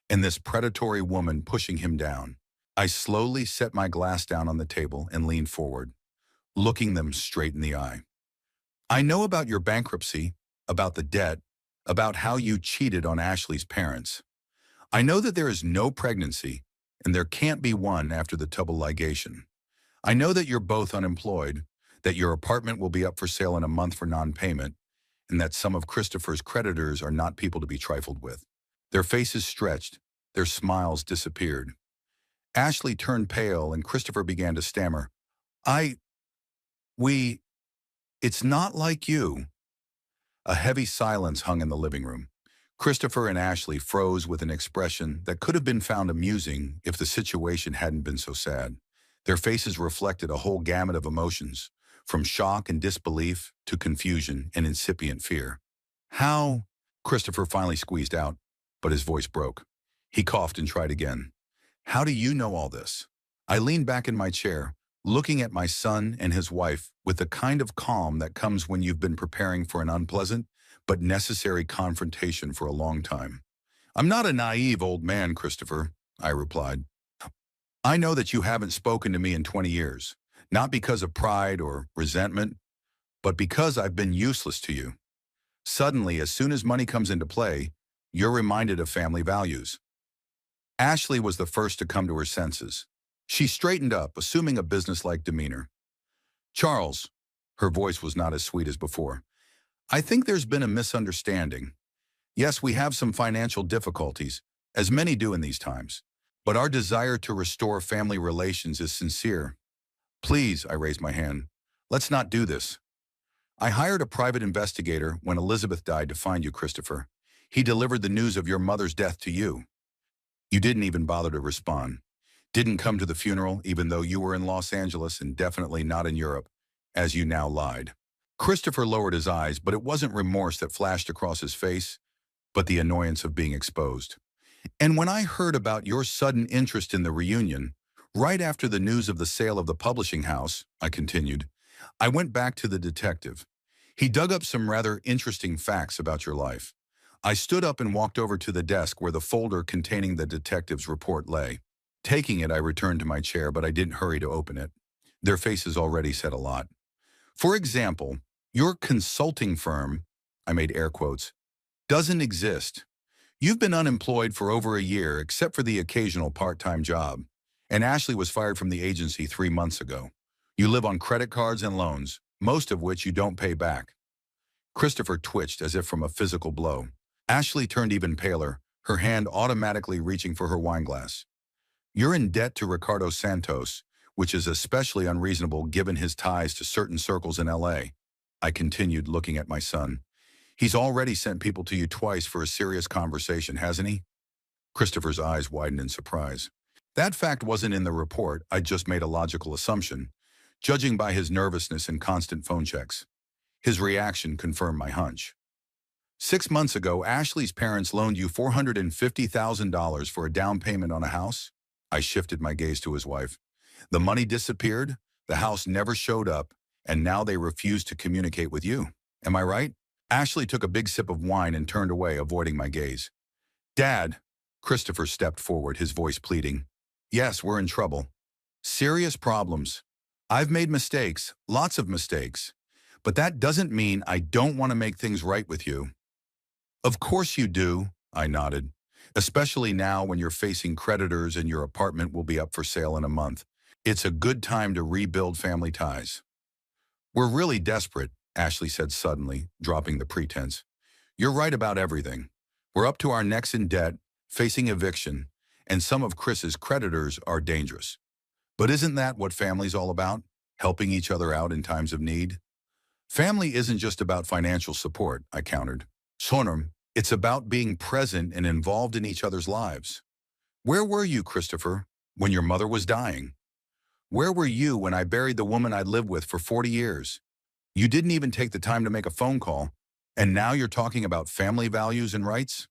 and this predatory woman pushing him down. I slowly set my glass down on the table and leaned forward, looking them straight in the eye. I know about your bankruptcy, about the debt, about how you cheated on Ashley's parents. I know that there is no pregnancy, and there can't be one after the double ligation. I know that you're both unemployed, that your apartment will be up for sale in a month for non-payment, and that some of Christopher's creditors are not people to be trifled with. Their faces stretched, their smiles disappeared. Ashley turned pale and Christopher began to stammer. I, we, it's not like you. A heavy silence hung in the living room. Christopher and Ashley froze with an expression that could have been found amusing if the situation hadn't been so sad. Their faces reflected a whole gamut of emotions, from shock and disbelief to confusion and incipient fear. How? Christopher finally squeezed out, but his voice broke. He coughed and tried again. How do you know all this? I leaned back in my chair, looking at my son and his wife with the kind of calm that comes when you've been preparing for an unpleasant but necessary confrontation for a long time. I'm not a naive old man, Christopher, I replied. I know that you haven't spoken to me in 20 years, not because of pride or resentment, but because I've been useless to you. Suddenly, as soon as money comes into play, you're reminded of family values. Ashley was the first to come to her senses. She straightened up, assuming a businesslike demeanor. Charles, her voice was not as sweet as before, I think there's been a misunderstanding. Yes, we have some financial difficulties, as many do in these times, but our desire to restore family relations is sincere. Please, I raised my hand, let's not do this. I hired a private investigator when Elizabeth died to find you, Christopher. He delivered the news of your mother's death to you. You didn't even bother to respond. Didn't come to the funeral, even though you were in Los Angeles and definitely not in Europe, as you now lied. Christopher lowered his eyes, but it wasn't remorse that flashed across his face, but the annoyance of being exposed. And when I heard about your sudden interest in the reunion, right after the news of the sale of the publishing house, I continued, I went back to the detective. He dug up some rather interesting facts about your life. I stood up and walked over to the desk where the folder containing the detective's report lay. Taking it, I returned to my chair, but I didn't hurry to open it. Their faces already said a lot. For example, your consulting firm, I made air quotes, doesn't exist. You've been unemployed for over a year, except for the occasional part-time job. And Ashley was fired from the agency 3 months ago. You live on credit cards and loans, most of which you don't pay back. Christopher twitched as if from a physical blow. Ashley turned even paler, her hand automatically reaching for her wineglass. You're in debt to Ricardo Santos, which is especially unreasonable given his ties to certain circles in LA. I continued, looking at my son. He's already sent people to you twice for a serious conversation, hasn't he? Christopher's eyes widened in surprise. That fact wasn't in the report, I just made a logical assumption, judging by his nervousness and constant phone checks. His reaction confirmed my hunch. 6 months ago, Ashley's parents loaned you $450,000 for a down payment on a house? I shifted my gaze to his wife. The money disappeared, the house never showed up, and now they refuse to communicate with you. Am I right? Ashley took a big sip of wine and turned away, avoiding my gaze. Dad, Christopher stepped forward, his voice pleading. Yes, we're in trouble. Serious problems. I've made mistakes, lots of mistakes. But that doesn't mean I don't want to make things right with you. Of course you do, I nodded. Especially now when you're facing creditors and your apartment will be up for sale in a month. It's a good time to rebuild family ties. We're really desperate, Ashley said suddenly, dropping the pretense. You're right about everything. We're up to our necks in debt, facing eviction, and some of Chris's creditors are dangerous. But isn't that what family's all about? Helping each other out in times of need? Family isn't just about financial support, I countered. Sonam, it's about being present and involved in each other's lives. Where were you, Christopher, when your mother was dying? Where were you when I buried the woman I'd lived with for 40 years? You didn't even take the time to make a phone call, and now you're talking about family values and rights?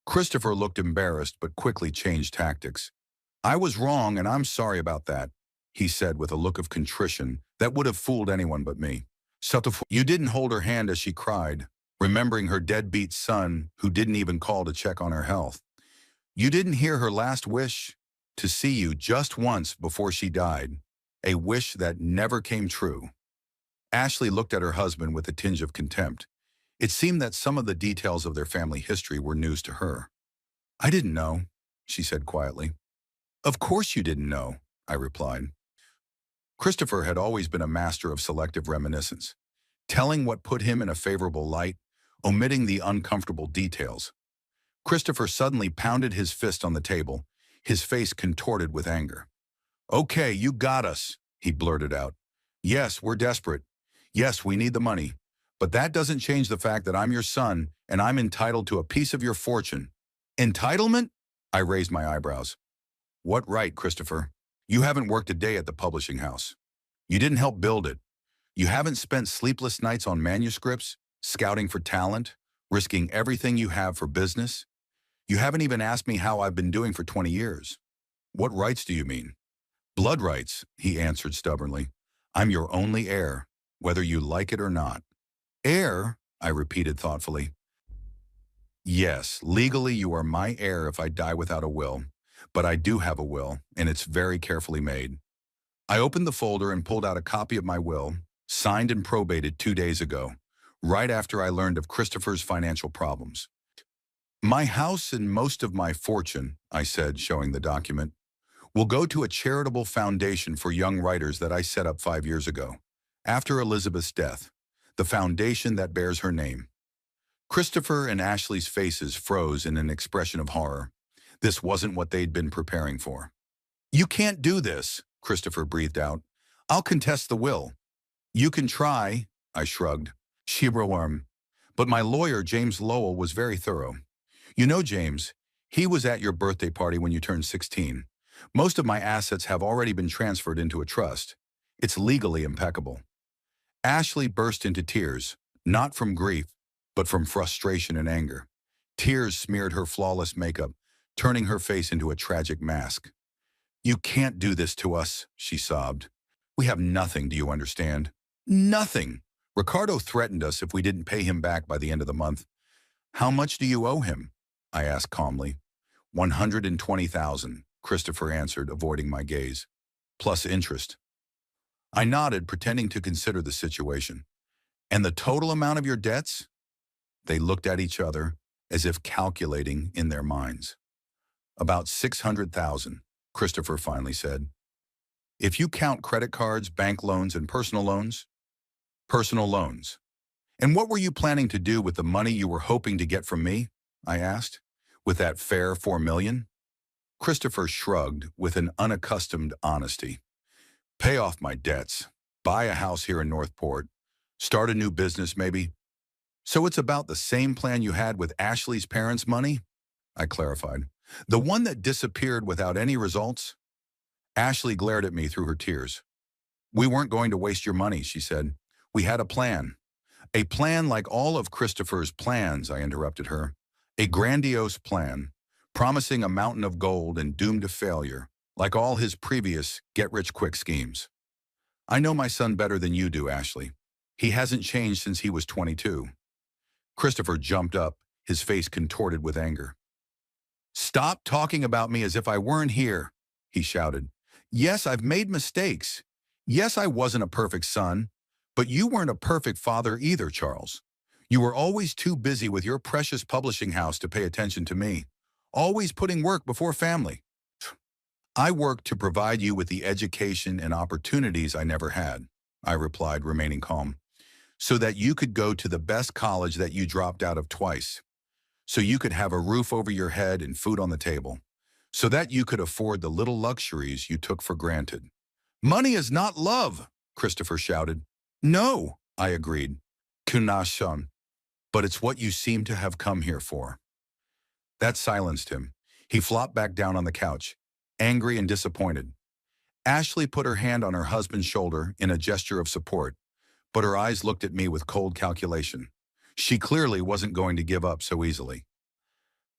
Christopher looked embarrassed but quickly changed tactics. I was wrong and I'm sorry about that, he said with a look of contrition that would have fooled anyone but me. You didn't hold her hand as she cried, remembering her deadbeat son who didn't even call to check on her health. You didn't hear her last wish? To see you just once before she died, a wish that never came true. Ashley looked at her husband with a tinge of contempt. It seemed that some of the details of their family history were news to her. I didn't know, she said quietly. Of course you didn't know, I replied. Christopher had always been a master of selective reminiscence, telling what put him in a favorable light, omitting the uncomfortable details. Christopher suddenly pounded his fist on the table, his face contorted with anger. "Okay, you got us," he blurted out. "Yes, we're desperate. Yes, we need the money. But that doesn't change the fact that I'm your son and I'm entitled to a piece of your fortune." "Entitlement?" I raised my eyebrows. "What right, Christopher? You haven't worked a day at the publishing house. You didn't help build it. You haven't spent sleepless nights on manuscripts, scouting for talent, risking everything you have for business. You haven't even asked me how I've been doing for 20 years. What rights do you mean?" "Blood rights," he answered stubbornly. "I'm your only heir, whether you like it or not." "Heir?" I repeated thoughtfully. "Yes, legally you are my heir if I die without a will, but I do have a will, and it's very carefully made." I opened the folder and pulled out a copy of my will, signed and probated 2 days ago, right after I learned of Christopher's financial problems. "My house and most of my fortune," I said, showing the document, "will go to a charitable foundation for young writers that I set up 5 years ago, after Elizabeth's death, the foundation that bears her name." Christopher and Ashley's faces froze in an expression of horror. This wasn't what they'd been preparing for. "You can't do this," Christopher breathed out. "I'll contest the will." "You can try," I shrugged. "Shibraworm." But my lawyer, James Lowell, was very thorough. "You know, James, he was at your birthday party when you turned 16. Most of my assets have already been transferred into a trust. It's legally impeccable." Ashley burst into tears, not from grief, but from frustration and anger. Tears smeared her flawless makeup, turning her face into a tragic mask. "You can't do this to us," she sobbed. "We have nothing, do you understand? Nothing. Ricardo threatened us if we didn't pay him back by the end of the month." "How much do you owe him?" I asked calmly. 120,000, Christopher answered, avoiding my gaze. "Plus interest." I nodded, pretending to consider the situation. "And the total amount of your debts?" They looked at each other, as if calculating in their minds. "About 600,000, Christopher finally said. "If you count credit cards, bank loans, and personal loans?" "Personal loans." "And what were you planning to do with the money you were hoping to get from me?" I asked. "With that fair 4 million? Christopher shrugged with an unaccustomed honesty. "Pay off my debts, buy a house here in Northport, start a new business maybe." "So it's about the same plan you had with Ashley's parents' money?" I clarified. "The one that disappeared without any results?" Ashley glared at me through her tears. "We weren't going to waste your money," she said. "We had a plan." "A plan like all of Christopher's plans," I interrupted her. "A grandiose plan, promising a mountain of gold and doomed to failure, like all his previous get-rich-quick schemes." "I know my son better than you do, Ashley. He hasn't changed since he was 22. Christopher jumped up, his face contorted with anger. "Stop talking about me as if I weren't here," he shouted. "Yes, I've made mistakes. Yes, I wasn't a perfect son. But you weren't a perfect father either, Charles. You were always too busy with your precious publishing house to pay attention to me, always putting work before family." "I worked to provide you with the education and opportunities I never had," I replied, remaining calm, "so that you could go to the best college that you dropped out of twice, so you could have a roof over your head and food on the table, so that you could afford the little luxuries you took for granted." "Money is not love," Christopher shouted. "No," I agreed. "Kunashon. But it's what you seem to have come here for." That silenced him. He flopped back down on the couch, angry and disappointed. Ashley put her hand on her husband's shoulder in a gesture of support, but her eyes looked at me with cold calculation. She clearly wasn't going to give up so easily.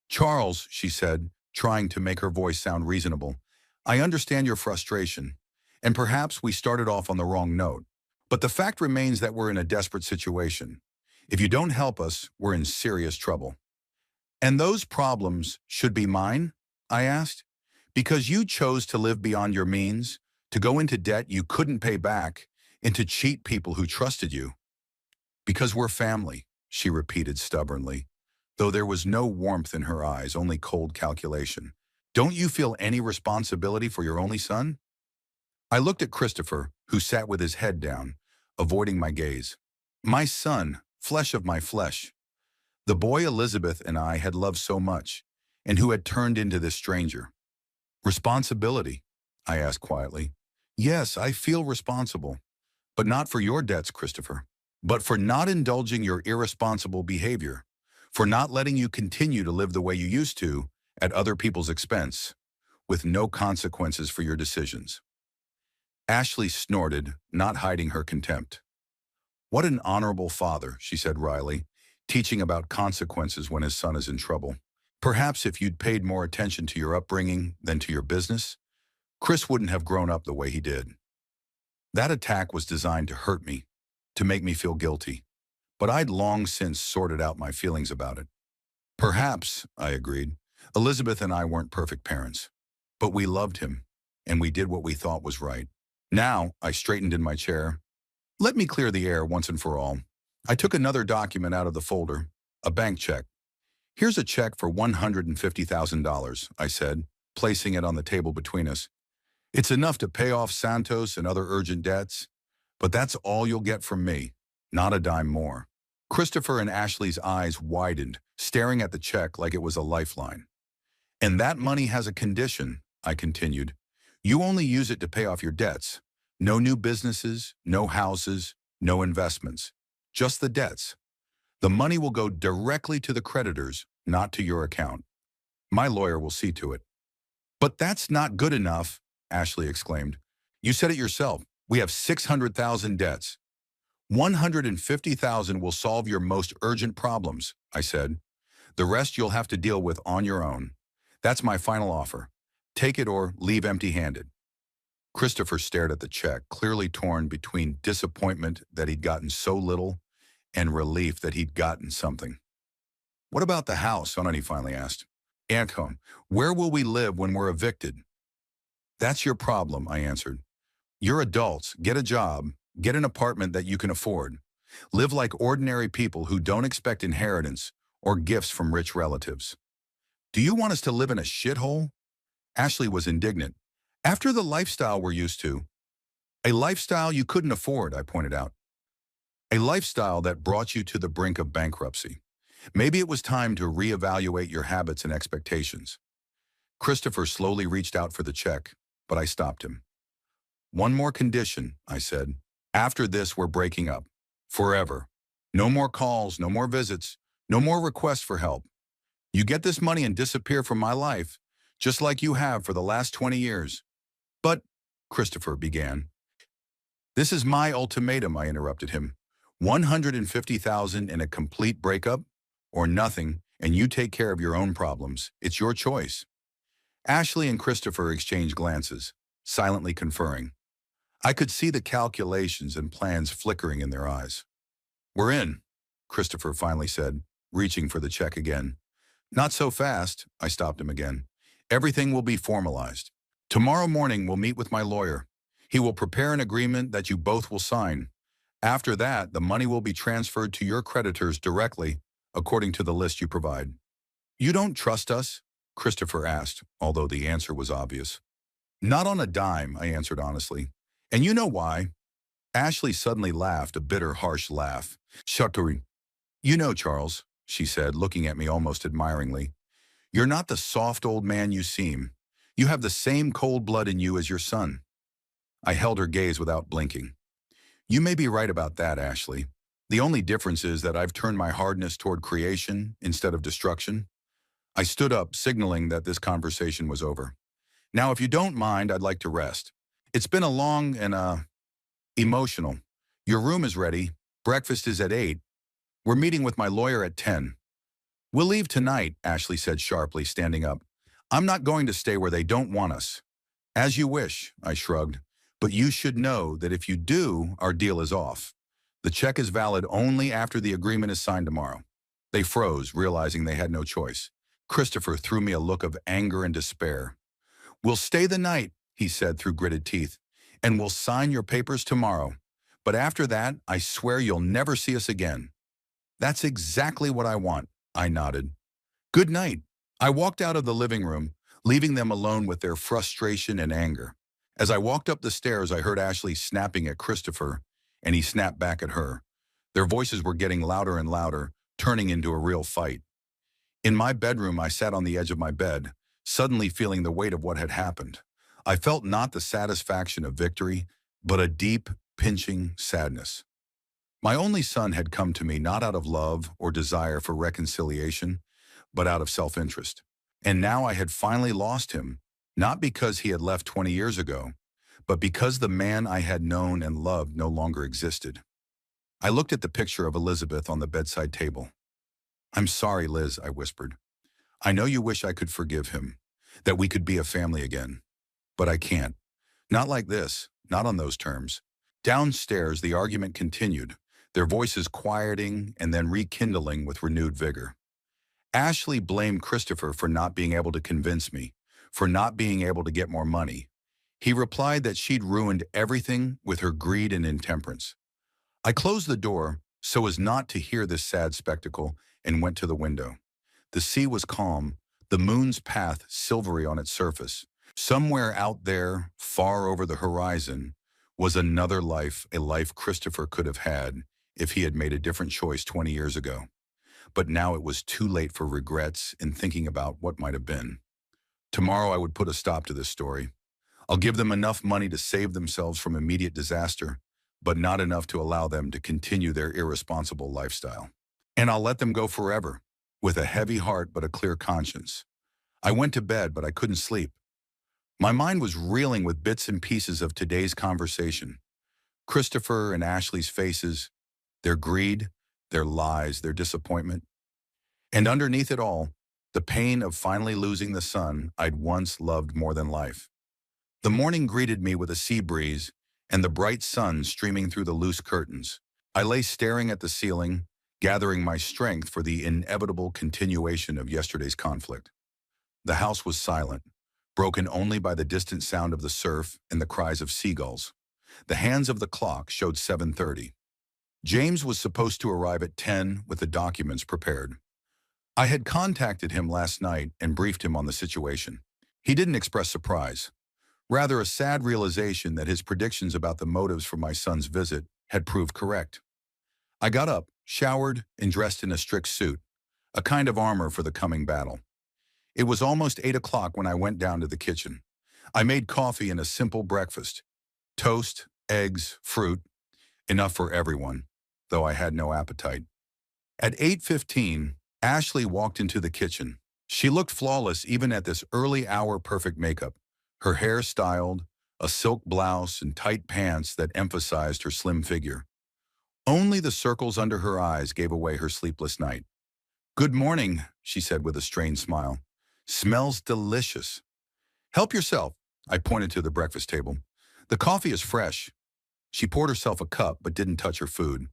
"Charles," she said, trying to make her voice sound reasonable, "I understand your frustration, and perhaps we started off on the wrong note. But the fact remains that we're in a desperate situation. If you don't help us, we're in serious trouble." "And those problems should be mine?" I asked. "Because you chose to live beyond your means, to go into debt you couldn't pay back, and to cheat people who trusted you." "Because we're family," she repeated stubbornly, though there was no warmth in her eyes, only cold calculation. "Don't you feel any responsibility for your only son?" I looked at Christopher, who sat with his head down, avoiding my gaze. My son, flesh of my flesh. The boy Elizabeth and I had loved so much, and who had turned into this stranger. Responsibility, I asked quietly. Yes, I feel responsible, but not for your debts, Christopher, but for not indulging your irresponsible behavior, for not letting you continue to live the way you used to at other people's expense, with no consequences for your decisions. Ashley snorted, not hiding her contempt. What an honorable father, she said wryly, teaching about consequences when his son is in trouble. Perhaps if you'd paid more attention to your upbringing than to your business, Chris wouldn't have grown up the way he did. That attack was designed to hurt me, to make me feel guilty, but I'd long since sorted out my feelings about it. Perhaps, I agreed, Elizabeth and I weren't perfect parents, but we loved him, and we did what we thought was right. Now, I straightened in my chair. Let me clear the air once and for all. I took another document out of the folder, a bank check. Here's a check for $150,000, I said, placing it on the table between us. It's enough to pay off Santos and other urgent debts, but that's all you'll get from me, not a dime more. Christopher and Ashley's eyes widened, staring at the check like it was a lifeline. And that money has a condition, I continued. You only use it to pay off your debts. No new businesses, no houses, no investments. Just the debts. The money will go directly to the creditors, not to your account. My lawyer will see to it. But that's not good enough, Ashley exclaimed. You said it yourself. We have 600,000 debts. 150,000 will solve your most urgent problems, I said. The rest you'll have to deal with on your own. That's my final offer. Take it or leave empty-handed. Christopher stared at the check, clearly torn between disappointment that he'd gotten so little and relief that he'd gotten something. What about the house? Sonny finally asked. Anton, where will we live when we're evicted? That's your problem, I answered. You're adults. Get a job. Get an apartment that you can afford. Live like ordinary people who don't expect inheritance or gifts from rich relatives. Do you want us to live in a shithole? Ashley was indignant. After the lifestyle we're used to. A lifestyle you couldn't afford, I pointed out. A lifestyle that brought you to the brink of bankruptcy. Maybe it was time to reevaluate your habits and expectations. Christopher slowly reached out for the check, but I stopped him. One more condition, I said. After this, we're breaking up. Forever. No more calls, no more visits, no more requests for help. You get this money and disappear from my life, just like you have for the last 20 years. But, Christopher began. This is my ultimatum, I interrupted him. 150,000 in a complete breakup, or nothing, and you take care of your own problems. It's your choice. Ashley and Christopher exchanged glances, silently conferring. I could see the calculations and plans flickering in their eyes. We're in, Christopher finally said, reaching for the check again. Not so fast, I stopped him again. Everything will be formalized. Tomorrow morning we'll meet with my lawyer. He will prepare an agreement that you both will sign. After that, the money will be transferred to your creditors directly, according to the list you provide. You don't trust us? Christopher asked, although the answer was obvious. Not on a dime, I answered honestly. And you know why? Ashley suddenly laughed, a bitter, harsh laugh. Shuttering. You know, Charles, she said, looking at me almost admiringly. You're not the soft old man you seem. You have the same cold blood in you as your son. I held her gaze without blinking. You may be right about that, Ashley. The only difference is that I've turned my hardness toward creation instead of destruction. I stood up, signaling that this conversation was over. Now, if you don't mind, I'd like to rest. It's been a long and, emotional. Your room is ready. Breakfast is at 8. We're meeting with my lawyer at 10. We'll leave tonight, Ashley said sharply, standing up. I'm not going to stay where they don't want us. As you wish, I shrugged. But you should know that if you do, our deal is off. The check is valid only after the agreement is signed tomorrow. They froze, realizing they had no choice. Christopher threw me a look of anger and despair. We'll stay the night, he said through gritted teeth, and we'll sign your papers tomorrow. But after that, I swear you'll never see us again. That's exactly what I want, I nodded. Good night. I walked out of the living room, leaving them alone with their frustration and anger. As I walked up the stairs, I heard Ashley snapping at Christopher, and he snapped back at her. Their voices were getting louder and louder, turning into a real fight. In my bedroom, I sat on the edge of my bed, suddenly feeling the weight of what had happened. I felt not the satisfaction of victory, but a deep, pinching sadness. My only son had come to me not out of love or desire for reconciliation, but out of self-interest. And now I had finally lost him, not because he had left 20 years ago, but because the man I had known and loved no longer existed. I looked at the picture of Elizabeth on the bedside table. "I'm sorry, Liz," I whispered. "I know you wish I could forgive him, that we could be a family again. But I can't. Not like this, not on those terms." Downstairs, the argument continued, their voices quieting and then rekindling with renewed vigor. Ashley blamed Christopher for not being able to convince me, for not being able to get more money. He replied that she'd ruined everything with her greed and intemperance. I closed the door so as not to hear this sad spectacle and went to the window. The sea was calm, the moon's path silvery on its surface. Somewhere out there, far over the horizon, was another life, a life Christopher could have had if he had made a different choice 20 years ago. But now it was too late for regrets and thinking about what might have been. Tomorrow I would put a stop to this story. I'll give them enough money to save themselves from immediate disaster, but not enough to allow them to continue their irresponsible lifestyle. And I'll let them go forever, with a heavy heart but a clear conscience. I went to bed, but I couldn't sleep. My mind was reeling with bits and pieces of today's conversation. Christopher and Ashley's faces, their greed, their lies, their disappointment. And underneath it all, the pain of finally losing the son I'd once loved more than life. The morning greeted me with a sea breeze and the bright sun streaming through the loose curtains. I lay staring at the ceiling, gathering my strength for the inevitable continuation of yesterday's conflict. The house was silent, broken only by the distant sound of the surf and the cries of seagulls. The hands of the clock showed 7:30. James was supposed to arrive at 10 with the documents prepared. I had contacted him last night and briefed him on the situation. He didn't express surprise, rather a sad realization that his predictions about the motives for my son's visit had proved correct. I got up, showered, and dressed in a strict suit, a kind of armor for the coming battle. It was almost 8 o'clock when I went down to the kitchen. I made coffee and a simple breakfast. Toast, eggs, fruit, enough for everyone, though I had no appetite. At 8:15, Ashley walked into the kitchen. She looked flawless even at this early hour perfect makeup, her hair styled, a silk blouse and tight pants that emphasized her slim figure. Only the circles under her eyes gave away her sleepless night. "Good morning," she said with a strained smile. "Smells delicious." "Help yourself," I pointed to the breakfast table. "The coffee is fresh." She poured herself a cup but didn't touch her food.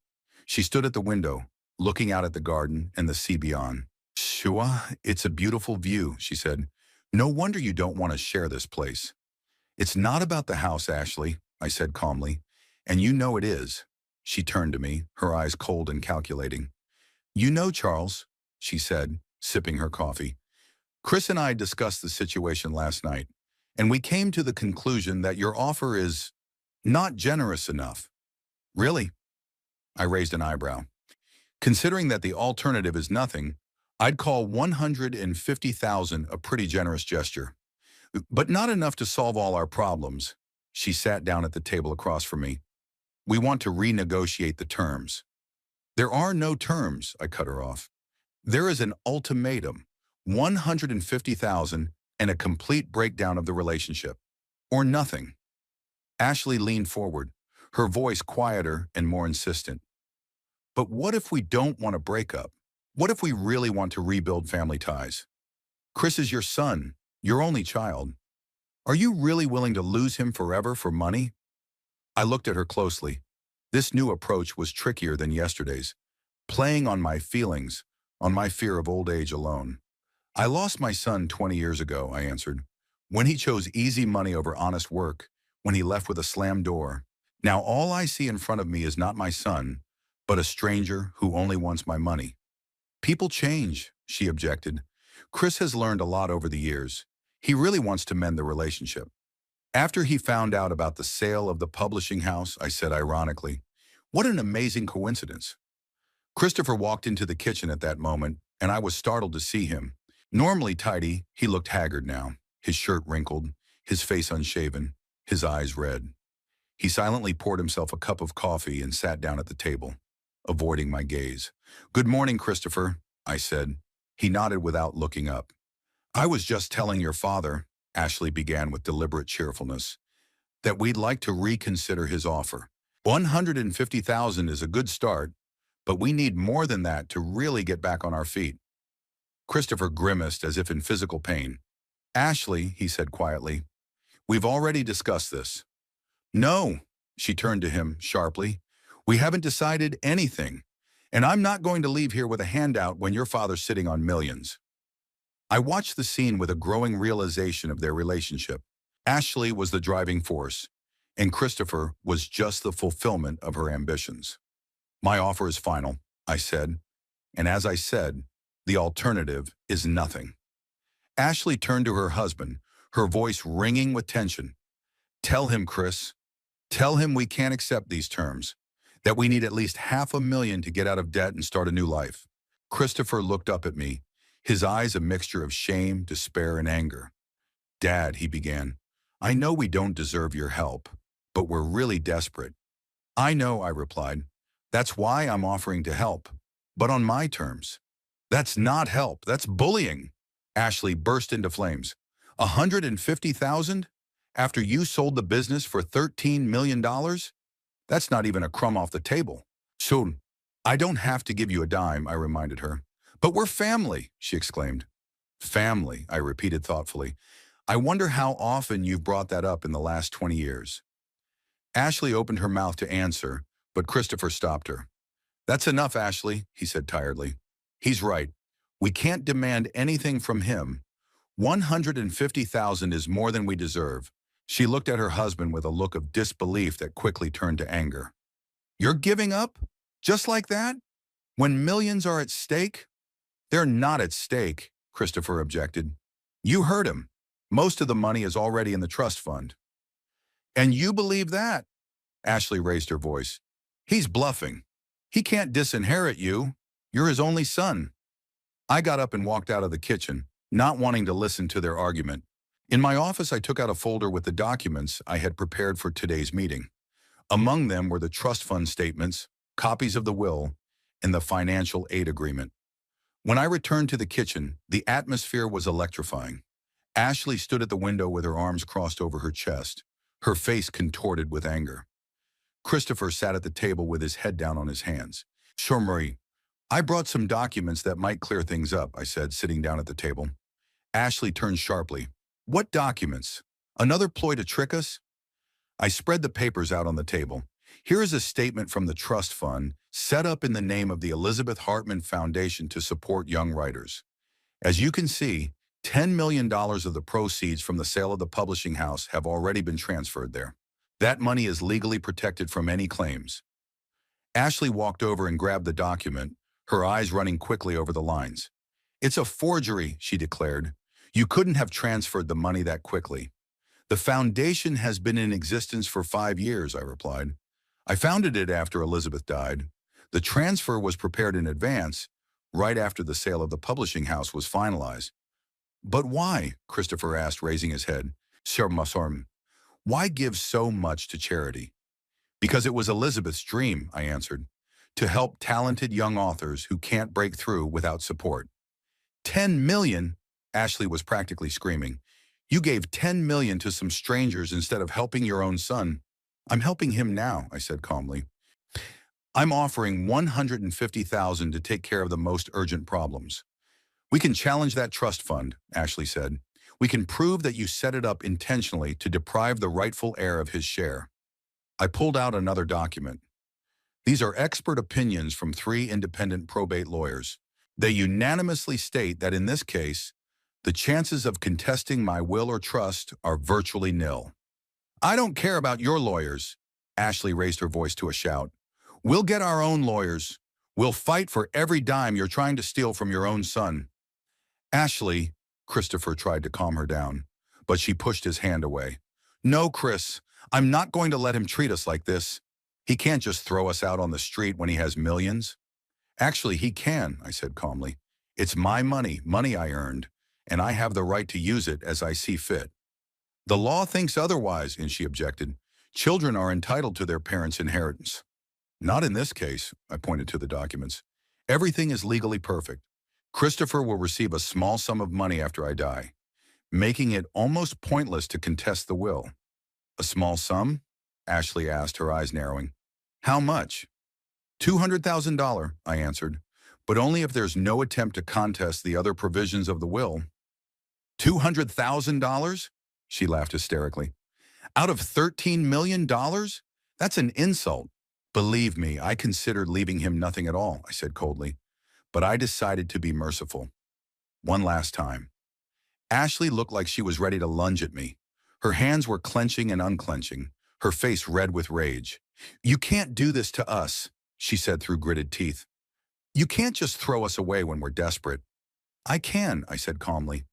She stood at the window, looking out at the garden and the sea beyond. "Shua, it's a beautiful view," she said. "No wonder you don't want to share this place." "It's not about the house, Ashley," I said calmly. "And you know it is." She turned to me, her eyes cold and calculating. "You know, Charles," she said, sipping her coffee. "Chris and I discussed the situation last night, and we came to the conclusion that your offer is not generous enough." "Really?" I raised an eyebrow. "Considering that the alternative is nothing, I'd call 150,000 a pretty generous gesture. But not enough to solve all our problems." She sat down at the table across from me. "We want to renegotiate the terms." "There are no terms," I cut her off. "There is an ultimatum, 150,000 and a complete breakdown of the relationship. Or nothing." Ashley leaned forward, her voice quieter and more insistent. "But what if we don't want to break up? What if we really want to rebuild family ties? Chris is your son, your only child. Are you really willing to lose him forever for money?" I looked at her closely. This new approach was trickier than yesterday's, playing on my feelings, on my fear of old age alone. "I lost my son 20 years ago," I answered, "when he chose easy money over honest work, when he left with a slammed door. Now all I see in front of me is not my son, but a stranger who only wants my money." "People change," she objected. "Chris has learned a lot over the years. He really wants to mend the relationship." After he found out about the sale of the publishing house, I said ironically, "What an amazing coincidence." Christopher walked into the kitchen at that moment, and I was startled to see him. Normally tidy, he looked haggard now, his shirt wrinkled, his face unshaven, his eyes red. He silently poured himself a cup of coffee and sat down at the table, avoiding my gaze. "Good morning, Christopher," I said. He nodded without looking up. "I was just telling your father," Ashley began with deliberate cheerfulness, "that we'd like to reconsider his offer. 150,000 is a good start, but we need more than that to really get back on our feet." Christopher grimaced as if in physical pain. "Ashley," he said quietly, "we've already discussed this." "No," she turned to him sharply. "We haven't decided anything, and I'm not going to leave here with a handout when your father's sitting on millions." I watched the scene with a growing realization of their relationship. Ashley was the driving force, and Christopher was just the fulfillment of her ambitions. "My offer is final," I said, and as I said, the alternative is nothing. Ashley turned to her husband, her voice ringing with tension. "Tell him, Chris. Tell him we can't accept these terms, that we need at least $500,000 to get out of debt and start a new life." Christopher looked up at me, his eyes a mixture of shame, despair, and anger. "Dad," he began, "I know we don't deserve your help, but we're really desperate." "I know," I replied. "That's why I'm offering to help, but on my terms." "That's not help, that's bullying." Ashley burst into flames. 150,000? After you sold the business for $13 million? That's not even a crumb off the table. "Soon, I don't have to give you a dime," I reminded her. "But we're family," she exclaimed. "Family," I repeated thoughtfully. "I wonder how often you've brought that up in the last 20 years. Ashley opened her mouth to answer, but Christopher stopped her. "That's enough, Ashley," he said tiredly. "He's right. We can't demand anything from him. 150,000 is more than we deserve." She looked at her husband with a look of disbelief that quickly turned to anger. "You're giving up? Just like that? When millions are at stake?" "They're not at stake," Christopher objected. "You heard him. Most of the money is already in the trust fund." "And you believe that?" Ashley raised her voice. "He's bluffing. He can't disinherit you. You're his only son." I got up and walked out of the kitchen, not wanting to listen to their argument. In my office, I took out a folder with the documents I had prepared for today's meeting. Among them were the trust fund statements, copies of the will, and the financial aid agreement. When I returned to the kitchen, the atmosphere was electrifying. Ashley stood at the window with her arms crossed over her chest, her face contorted with anger. Christopher sat at the table with his head down on his hands. "Sure, Marie. I brought some documents that might clear things up," I said, sitting down at the table. Ashley turned sharply. "What documents? Another ploy to trick us?" I spread the papers out on the table. "Here is a statement from the trust fund, set up in the name of the Elizabeth Hartman Foundation to support young writers. As you can see, $10 million of the proceeds from the sale of the publishing house have already been transferred there. That money is legally protected from any claims." Ashley walked over and grabbed the document, her eyes running quickly over the lines. "It's a forgery," she declared. "You couldn't have transferred the money that quickly." "The foundation has been in existence for 5 years," I replied. "I founded it after Elizabeth died. The transfer was prepared in advance, right after the sale of the publishing house was finalized." "But why?" Christopher asked, raising his head. "Sir Massorm, why give so much to charity?" "Because it was Elizabeth's dream," I answered, "to help talented young authors who can't break through without support." $10 million? Ashley was practically screaming. "You gave $10 million to some strangers instead of helping your own son." "I'm helping him now," I said calmly. "I'm offering 150,000 to take care of the most urgent problems." "We can challenge that trust fund," Ashley said. "We can prove that you set it up intentionally to deprive the rightful heir of his share." I pulled out another document. "These are expert opinions from 3 independent probate lawyers. They unanimously state that in this case, the chances of contesting my will or trust are virtually nil." "I don't care about your lawyers." Ashley raised her voice to a shout. "We'll get our own lawyers. We'll fight for every dime you're trying to steal from your own son." "Ashley," Christopher tried to calm her down, but she pushed his hand away. No, Chris, I'm not going to let him treat us like this. He can't just throw us out on the street when he has millions. Actually, he can, I said calmly. It's my money, money I earned, and I have the right to use it as I see fit. The law thinks otherwise, and she objected. Children are entitled to their parents' inheritance. Not in this case, I pointed to the documents. Everything is legally perfect. Christopher will receive a small sum of money after I die, making it almost pointless to contest the will. A small sum? Ashley asked, her eyes narrowing. How much? $200,000, I answered, but only if there's no attempt to contest the other provisions of the will. $200,000? She laughed hysterically. Out of $13 million? That's an insult. Believe me, I considered leaving him nothing at all, I said coldly, but I decided to be merciful. One last time. Ashley looked like she was ready to lunge at me. Her hands were clenching and unclenching, her face red with rage. You can't do this to us, she said through gritted teeth. You can't just throw us away when we're desperate. I can, I said calmly,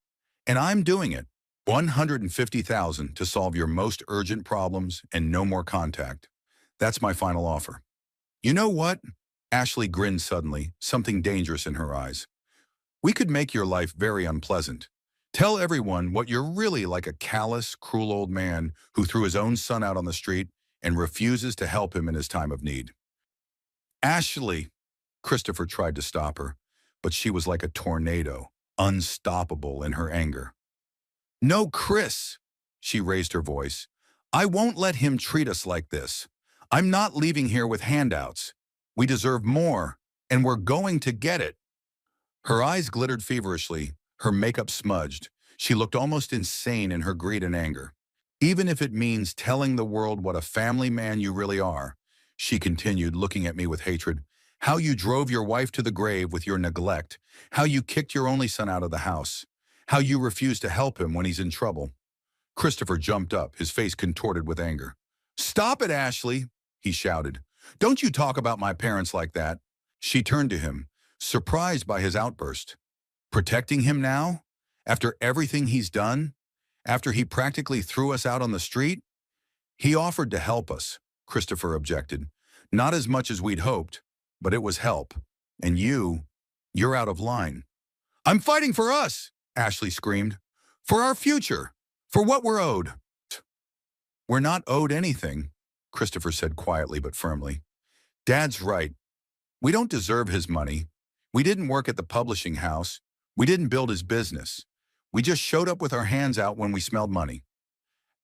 and I'm doing it. $150,000 to solve your most urgent problems and no more contact. That's my final offer. You know what? Ashley grinned suddenly, something dangerous in her eyes. We could make your life very unpleasant. Tell everyone what you're really like, a callous, cruel old man who threw his own son out on the street and refuses to help him in his time of need. Ashley, Christopher tried to stop her, but she was like a tornado, unstoppable in her anger. No, Chris, she raised her voice. I won't let him treat us like this. I'm not leaving here with handouts. We deserve more, and we're going to get it. Her eyes glittered feverishly, her makeup smudged. She looked almost insane in her greed and anger. Even if it means telling the world what a family man you really are, she continued, looking at me with hatred. How you drove your wife to the grave with your neglect. How you kicked your only son out of the house. How you refused to help him when he's in trouble. Christopher jumped up, his face contorted with anger. Stop it, Ashley, he shouted. Don't you talk about my parents like that. She turned to him, surprised by his outburst. Protecting him now? After everything he's done? After he practically threw us out on the street? He offered to help us, Christopher objected. Not as much as we'd hoped, but it was help. And you're out of line. I'm fighting for us, Ashley screamed. For our future. For what we're owed. We're not owed anything, Christopher said quietly but firmly. Dad's right. We don't deserve his money. We didn't work at the publishing house. We didn't build his business. We just showed up with our hands out when we smelled money.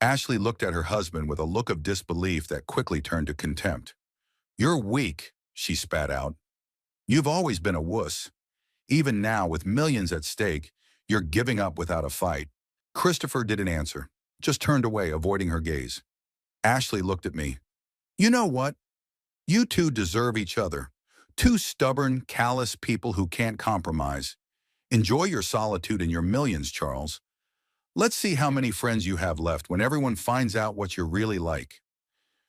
Ashley looked at her husband with a look of disbelief that quickly turned to contempt. You're weak, she spat out. You've always been a wuss. Even now, with millions at stake, you're giving up without a fight. Christopher didn't answer, just turned away, avoiding her gaze. Ashley looked at me. You know what? You two deserve each other. Two stubborn, callous people who can't compromise. Enjoy your solitude and your millions, Charles. Let's see how many friends you have left when everyone finds out what you're really like.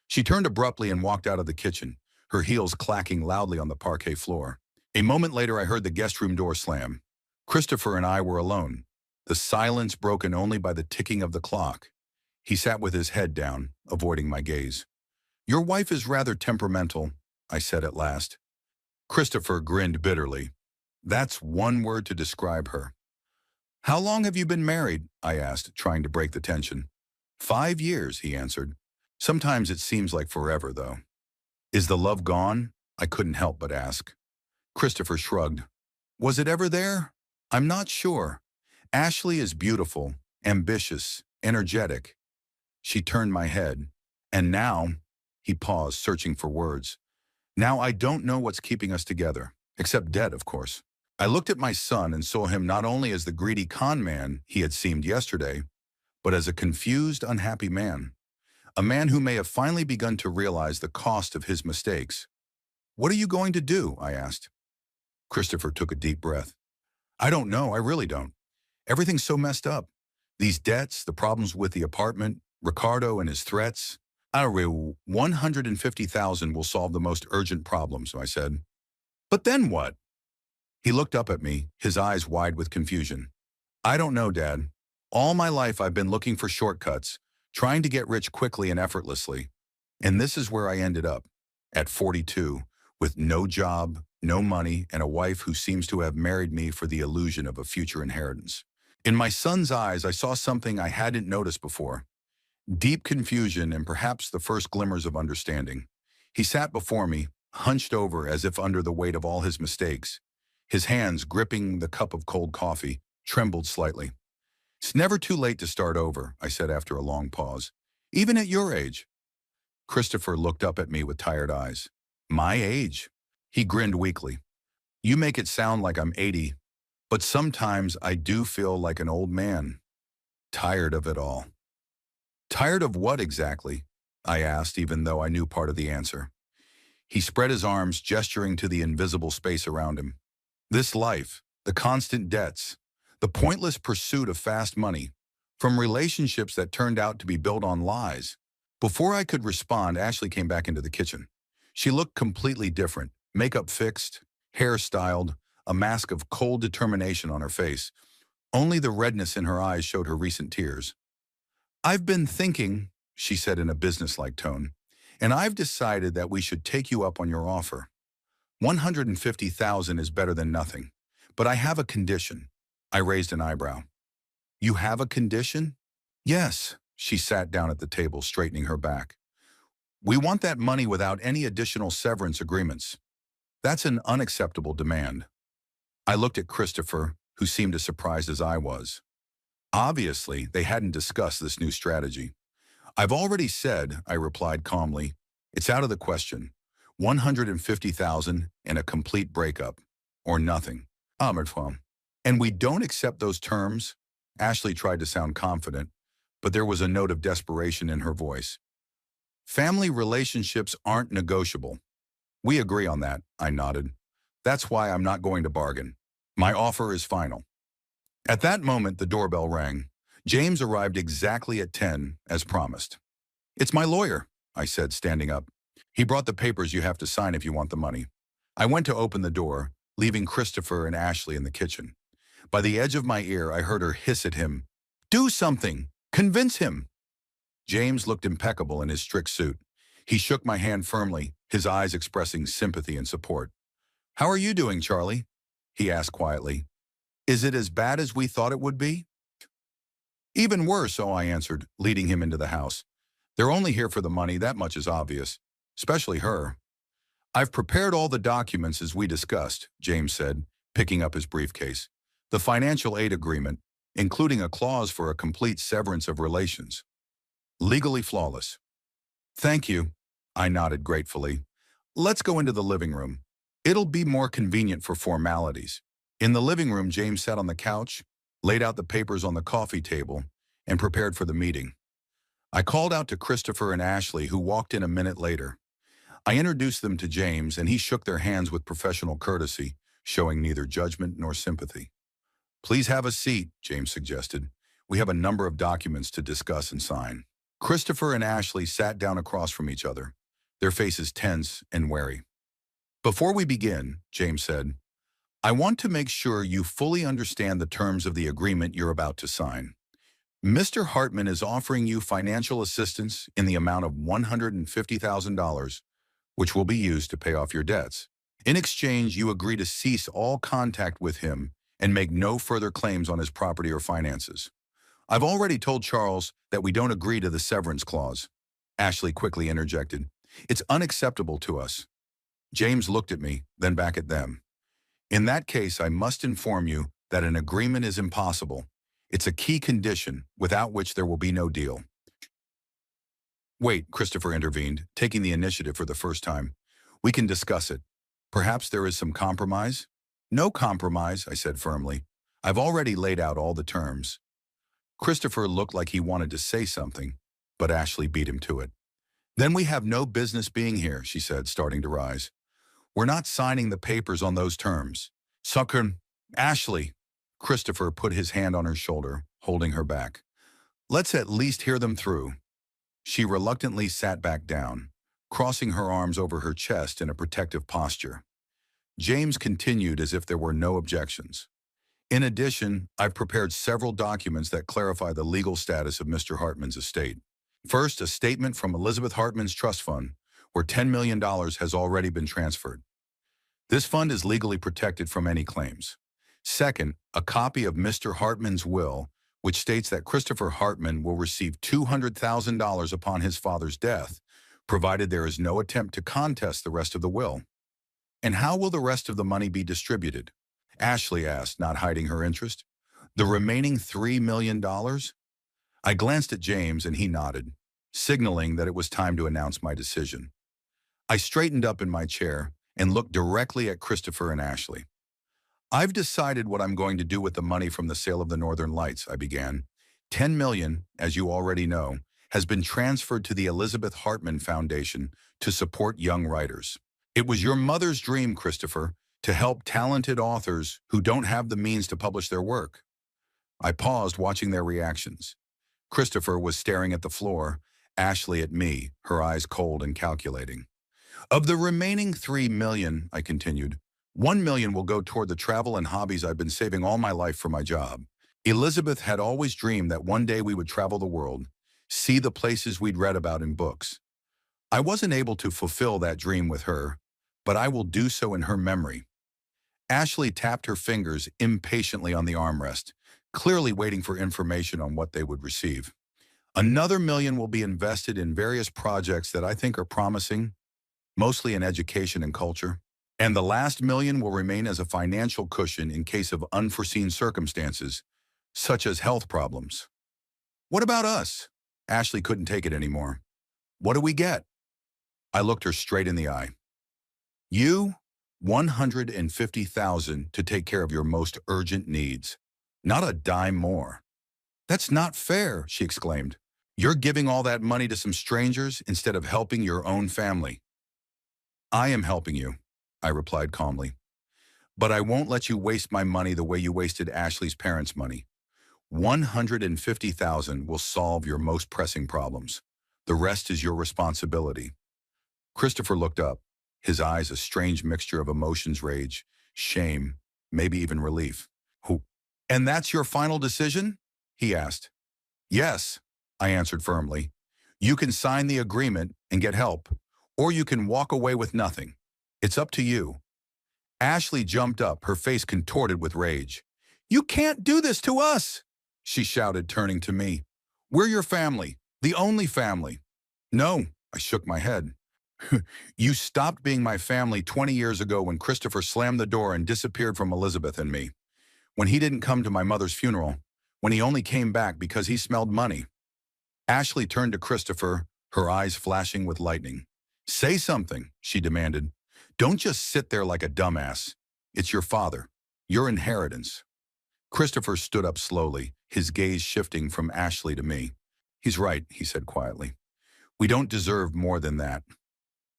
She turned abruptly and walked out of the kitchen, her heels clacking loudly on the parquet floor. A moment later, I heard the guest room door slam. Christopher and I were alone, the silence broken only by the ticking of the clock. He sat with his head down, avoiding my gaze. Your wife is rather temperamental, I said at last. Christopher grinned bitterly. That's one word to describe her. How long have you been married? I asked, trying to break the tension. 5 years, he answered. Sometimes it seems like forever, though. Is the love gone? I couldn't help but ask. Christopher shrugged. Was it ever there? I'm not sure. Ashley is beautiful, ambitious, energetic. She turned my head. And now, he paused, searching for words. Now I don't know what's keeping us together, except debt, of course. I looked at my son and saw him not only as the greedy con man he had seemed yesterday, but as a confused, unhappy man. A man who may have finally begun to realize the cost of his mistakes. What are you going to do? I asked. Christopher took a deep breath. I don't know, I really don't. Everything's so messed up. These debts, the problems with the apartment, Ricardo and his threats. I don't know, $150,000 will solve the most urgent problems, I said. But then what? He looked up at me, his eyes wide with confusion. I don't know, Dad. All my life I've been looking for shortcuts, trying to get rich quickly and effortlessly. And this is where I ended up, at 42, with no job, no money, and a wife who seems to have married me for the illusion of a future inheritance. In my son's eyes, I saw something I hadn't noticed before. Deep confusion and perhaps the first glimmers of understanding. He sat before me, hunched over as if under the weight of all his mistakes. His hands, gripping the cup of cold coffee, trembled slightly. "It's never too late to start over," I said after a long pause. "Even at your age." Christopher looked up at me with tired eyes. "My age?" He grinned weakly. "You make it sound like I'm 80, but sometimes I do feel like an old man. Tired of it all." "Tired of what exactly?" I asked, even though I knew part of the answer. He spread his arms, gesturing to the invisible space around him. "This life, the constant debts, the pointless pursuit of fast money, from relationships that turned out to be built on lies." Before I could respond, Ashley came back into the kitchen. She looked completely different, makeup fixed, hair styled, a mask of cold determination on her face. Only the redness in her eyes showed her recent tears. "I've been thinking," she said in a businesslike tone, "and I've decided that we should take you up on your offer. 150,000 is better than nothing. But I have a condition." I raised an eyebrow. "You have a condition?" "Yes." She sat down at the table, straightening her back. "We want that money without any additional severance agreements. That's an unacceptable demand." I looked at Christopher, who seemed as surprised as I was. Obviously, they hadn't discussed this new strategy. "I've already said," I replied calmly, "it's out of the question. 150,000 and a complete breakup. Or nothing." "And we don't accept those terms?" Ashley tried to sound confident, but there was a note of desperation in her voice. "Family relationships aren't negotiable." "We agree on that," I nodded. "That's why I'm not going to bargain. My offer is final." At that moment, the doorbell rang. James arrived exactly at 10, as promised. "It's my lawyer," I said, standing up. "He brought the papers you have to sign if you want the money." I went to open the door, leaving Christopher and Ashley in the kitchen. By the edge of my ear, I heard her hiss at him. "Do something! Convince him!" James looked impeccable in his strict suit. He shook my hand firmly, his eyes expressing sympathy and support. "How are you doing, Charlie?" he asked quietly. "Is it as bad as we thought it would be?" "Even worse," I answered, leading him into the house. "They're only here for the money, that much is obvious. Especially her." "I've prepared all the documents as we discussed," James said, picking up his briefcase. "The financial aid agreement, including a clause for a complete severance of relations. Legally flawless." "Thank you," I nodded gratefully. "Let's go into the living room. It'll be more convenient for formalities." In the living room, James sat on the couch, laid out the papers on the coffee table, and prepared for the meeting. I called out to Christopher and Ashley, who walked in a minute later. I introduced them to James, and he shook their hands with professional courtesy, showing neither judgment nor sympathy. "Please have a seat," James suggested. "We have a number of documents to discuss and sign." Christopher and Ashley sat down across from each other, their faces tense and wary. "Before we begin," James said, "I want to make sure you fully understand the terms of the agreement you're about to sign. Mr. Hartman is offering you financial assistance in the amount of $150,000, which will be used to pay off your debts. In exchange, you agree to cease all contact with him and make no further claims on his property or finances." "I've already told Charles that we don't agree to the severance clause," Ashley quickly interjected. "It's unacceptable to us." James looked at me, then back at them. "In that case, I must inform you that an agreement is impossible. It's a key condition, without which there will be no deal." "Wait," Christopher intervened, taking the initiative for the first time. "We can discuss it. Perhaps there is some compromise?" "No compromise," I said firmly. "I've already laid out all the terms." Christopher looked like he wanted to say something, but Ashley beat him to it. "Then we have no business being here," she said, starting to rise. "We're not signing the papers on those terms." "Sucker, Ashley!" Christopher put his hand on her shoulder, holding her back. "Let's at least hear them through." She reluctantly sat back down, crossing her arms over her chest in a protective posture. James continued as if there were no objections. "In addition, I've prepared several documents that clarify the legal status of Mr. Hartman's estate. First, a statement from Elizabeth Hartman's trust fund, where $10 million has already been transferred. This fund is legally protected from any claims. Second, a copy of Mr. Hartman's will, which states that Christopher Hartman will receive $200,000 upon his father's death, provided there is no attempt to contest the rest of the will. And how will the rest of the money be distributed? Ashley asked, not hiding her interest. The remaining $3 million? I glanced at James and he nodded, signaling that it was time to announce my decision. I straightened up in my chair and looked directly at Christopher and Ashley. I've decided what I'm going to do with the money from the sale of the Northern Lights, I began. $10 million, as you already know, has been transferred to the Elizabeth Hartman Foundation to support young writers. It was your mother's dream, Christopher, to help talented authors who don't have the means to publish their work. I paused, watching their reactions. Christopher was staring at the floor, Ashley at me, her eyes cold and calculating. Of the remaining $3 million, I continued, $1 million will go toward the travel and hobbies I've been saving all my life for my job. Elizabeth had always dreamed that one day we would travel the world, see the places we'd read about in books. I wasn't able to fulfill that dream with her, but I will do so in her memory. Ashley tapped her fingers impatiently on the armrest, clearly waiting for information on what they would receive. Another $1 million will be invested in various projects that I think are promising, mostly in education and culture. And the last $1 million will remain as a financial cushion in case of unforeseen circumstances, such as health problems. What about us? Ashley couldn't take it anymore. What do we get? I looked her straight in the eye. You, $150,000 to take care of your most urgent needs. Not a dime more. That's not fair, she exclaimed. You're giving all that money to some strangers instead of helping your own family. I am helping you, I replied calmly. But I won't let you waste my money the way you wasted Ashley's parents' money. $150,000 will solve your most pressing problems. The rest is your responsibility. Christopher looked up, his eyes a strange mixture of emotions, rage, shame, maybe even relief. And that's your final decision? He asked. Yes, I answered firmly. You can sign the agreement and get help, or you can walk away with nothing. It's up to you. Ashley jumped up, her face contorted with rage. You can't do this to us, she shouted, turning to me. We're your family, the only family. No, I shook my head. You stopped being my family 20 years ago when Christopher slammed the door and disappeared from Elizabeth and me. When he didn't come to my mother's funeral, when he only came back because he smelled money. Ashley turned to Christopher, her eyes flashing with lightning. Say something, she demanded. Don't just sit there like a dumbass. It's your father, your inheritance. Christopher stood up slowly, his gaze shifting from Ashley to me. He's right, he said quietly. We don't deserve more than that.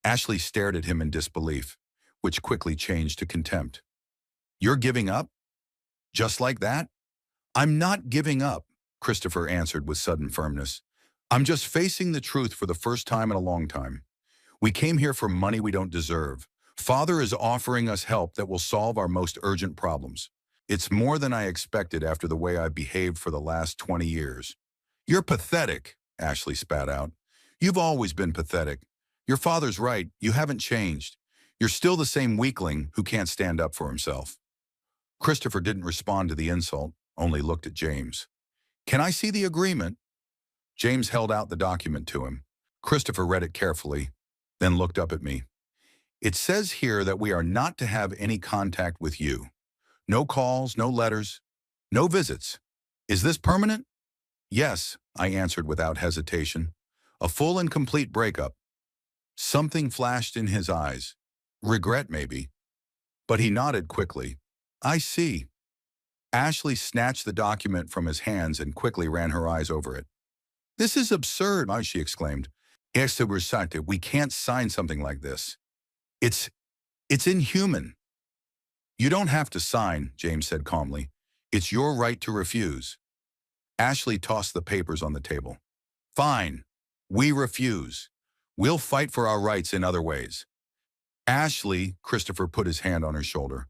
Ashley stared at him in disbelief, which quickly changed to contempt. You're giving up? Just like that? I'm not giving up, Christopher answered with sudden firmness. I'm just facing the truth for the first time in a long time. We came here for money we don't deserve. Father is offering us help that will solve our most urgent problems. It's more than I expected after the way I've behaved for the last 20 years. You're pathetic, Ashley spat out. You've always been pathetic. Your father's right. You haven't changed. You're still the same weakling who can't stand up for himself. Christopher didn't respond to the insult, only looked at James. Can I see the agreement? James held out the document to him. Christopher read it carefully, then looked up at me. It says here that we are not to have any contact with you. No calls, no letters, no visits. Is this permanent? Yes, I answered without hesitation. A full and complete breakup. Something flashed in his eyes. Regret, maybe. But he nodded quickly. I see. Ashley snatched the document from his hands and quickly ran her eyes over it. This is absurd, she exclaimed. We can't sign something like this. It's inhuman. You don't have to sign, James said calmly. It's your right to refuse. Ashley tossed the papers on the table. Fine. We refuse. We'll fight for our rights in other ways. Ashley, Christopher put his hand on her shoulder.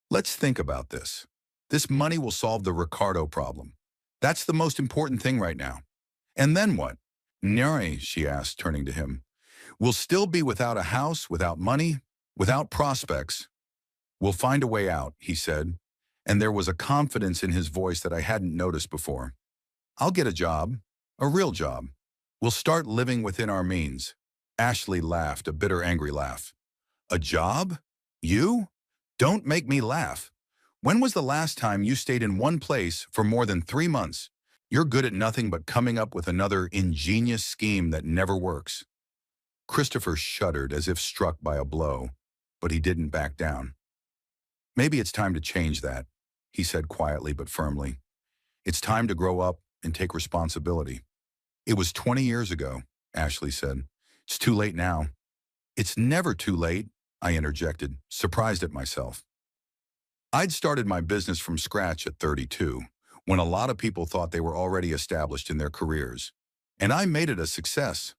Let's think about this. This money will solve the Ricardo problem. That's the most important thing right now. And then what? Neri, she asked, turning to him. We'll still be without a house, without money, without prospects. We'll find a way out, he said, and there was a confidence in his voice that I hadn't noticed before. I'll get a job, a real job. We'll start living within our means. Ashley laughed, a bitter, angry laugh. A job? You? Don't make me laugh. When was the last time you stayed in one place for more than 3 months? You're good at nothing but coming up with another ingenious scheme that never works. Christopher shuddered as if struck by a blow, but he didn't back down. Maybe it's time to change that, he said quietly but firmly. It's time to grow up and take responsibility. It was 20 years ago, Ashley said. It's too late now. It's never too late, I interjected, surprised at myself. I'd started my business from scratch at 32, when a lot of people thought they were already established in their careers. And I made it a success.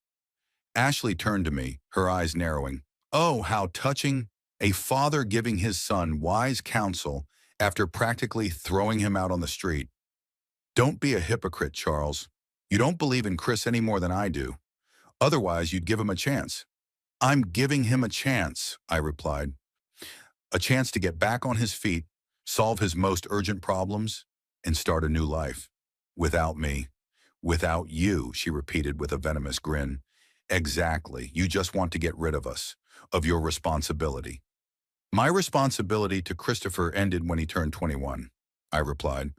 Ashley turned to me, her eyes narrowing. Oh, how touching. A father giving his son wise counsel after practically throwing him out on the street. Don't be a hypocrite, Charles. You don't believe in Chris any more than I do. Otherwise, you'd give him a chance. I'm giving him a chance, I replied. A chance to get back on his feet, solve his most urgent problems, and start a new life. Without me. Without you, she repeated with a venomous grin. Exactly. You just want to get rid of us, of your responsibility. My responsibility to Christopher ended when he turned 21, I replied.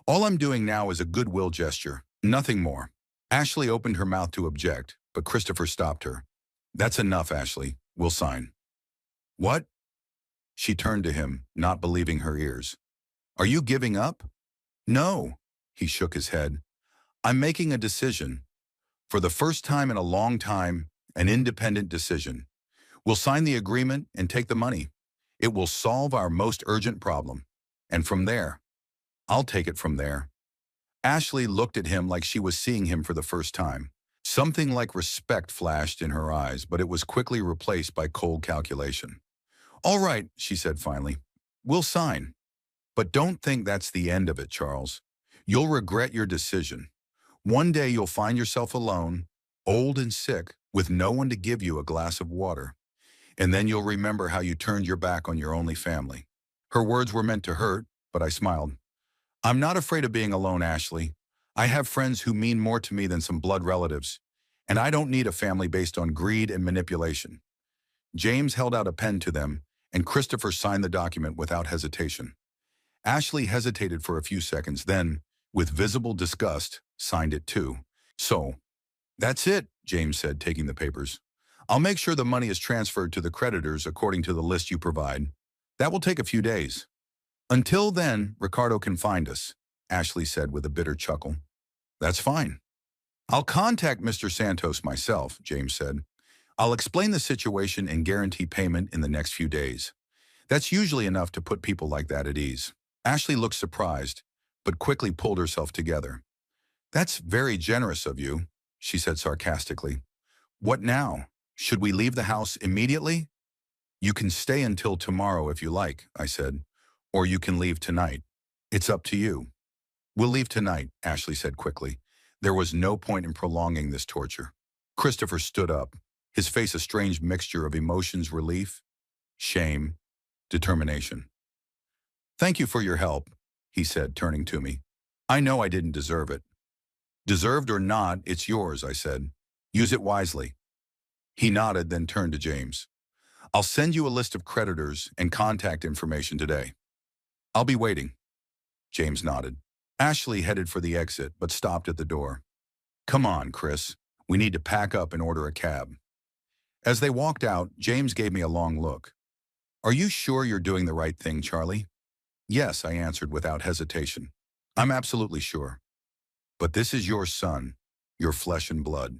All I'm doing now is a goodwill gesture, nothing more. Ashley opened her mouth to object, but Christopher stopped her. That's enough, Ashley. We'll sign. What? She turned to him, not believing her ears. Are you giving up? No, he shook his head. I'm making a decision. For the first time in a long time, an independent decision. We'll sign the agreement and take the money. It will solve our most urgent problem. And from there, I'll take it from there. Ashley looked at him like she was seeing him for the first time. Something like respect flashed in her eyes, but it was quickly replaced by cold calculation. All right, she said finally. We'll sign. But don't think that's the end of it, Charles. You'll regret your decision. One day you'll find yourself alone, old and sick, with no one to give you a glass of water. And then you'll remember how you turned your back on your only family. Her words were meant to hurt, but I smiled. I'm not afraid of being alone, Ashley. I have friends who mean more to me than some blood relatives. And I don't need a family based on greed and manipulation. James held out a pen to them, and Christopher signed the document without hesitation. Ashley hesitated for a few seconds, then, with visible disgust, signed it too. So, that's it, James said, taking the papers. I'll make sure the money is transferred to the creditors according to the list you provide. That will take a few days. Until then, Ricardo can find us, Ashley said with a bitter chuckle. That's fine. I'll contact Mr. Santos myself, James said. I'll explain the situation and guarantee payment in the next few days. That's usually enough to put people like that at ease. Ashley looked surprised, but quickly pulled herself together. That's very generous of you, she said sarcastically. What now? Should we leave the house immediately? You can stay until tomorrow if you like, I said, or you can leave tonight. It's up to you. We'll leave tonight, Ashley said quickly. There was no point in prolonging this torture. Christopher stood up, his face a strange mixture of emotions, relief, shame, determination. Thank you for your help, he said, turning to me. I know I didn't deserve it. Deserved or not, it's yours, I said. Use it wisely. He nodded, then turned to James. I'll send you a list of creditors and contact information today. I'll be waiting. James nodded. Ashley headed for the exit, but stopped at the door. Come on, Chris. We need to pack up and order a cab. As they walked out, James gave me a long look. Are you sure you're doing the right thing, Charlie? Yes, I answered without hesitation. I'm absolutely sure. But this is your son, your flesh and blood.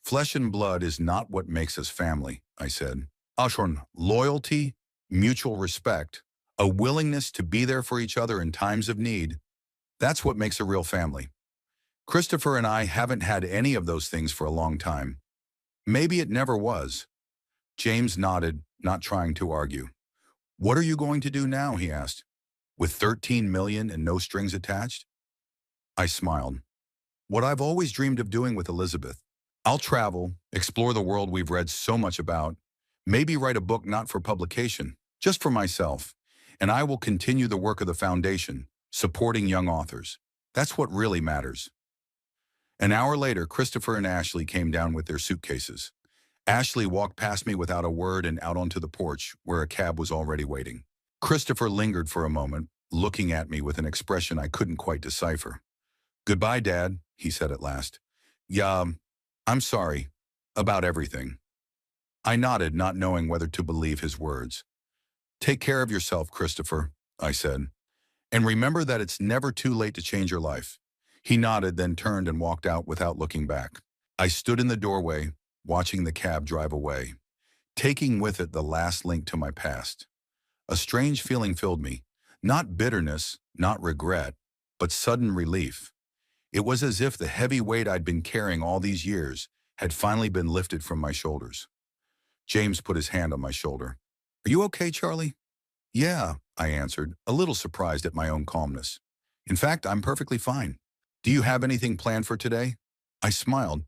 Flesh and blood is not what makes us family, I said. Ashorn, loyalty, mutual respect, a willingness to be there for each other in times of need, that's what makes a real family. Christopher and I haven't had any of those things for a long time. Maybe it never was. James nodded, not trying to argue. What are you going to do now, he asked. With 13 million and no strings attached? I smiled. What I've always dreamed of doing with Elizabeth. I'll travel, explore the world we've read so much about, maybe write a book not for publication, just for myself. And I will continue the work of the foundation, supporting young authors. That's what really matters. An hour later, Christopher and Ashley came down with their suitcases. Ashley walked past me without a word and out onto the porch, where a cab was already waiting. Christopher lingered for a moment, looking at me with an expression I couldn't quite decipher. "Goodbye, Dad," he said at last. "Yeah, I'm sorry. About everything." I nodded, not knowing whether to believe his words. "Take care of yourself, Christopher," I said. "And remember that it's never too late to change your life." He nodded, then turned and walked out without looking back. I stood in the doorway, watching the cab drive away, taking with it the last link to my past. A strange feeling filled me. Not bitterness, not regret, but sudden relief. It was as if the heavy weight I'd been carrying all these years had finally been lifted from my shoulders. James put his hand on my shoulder. "Are you okay, Charlie?" "Yeah," I answered, a little surprised at my own calmness. "In fact, I'm perfectly fine. Do you have anything planned for today?" I smiled.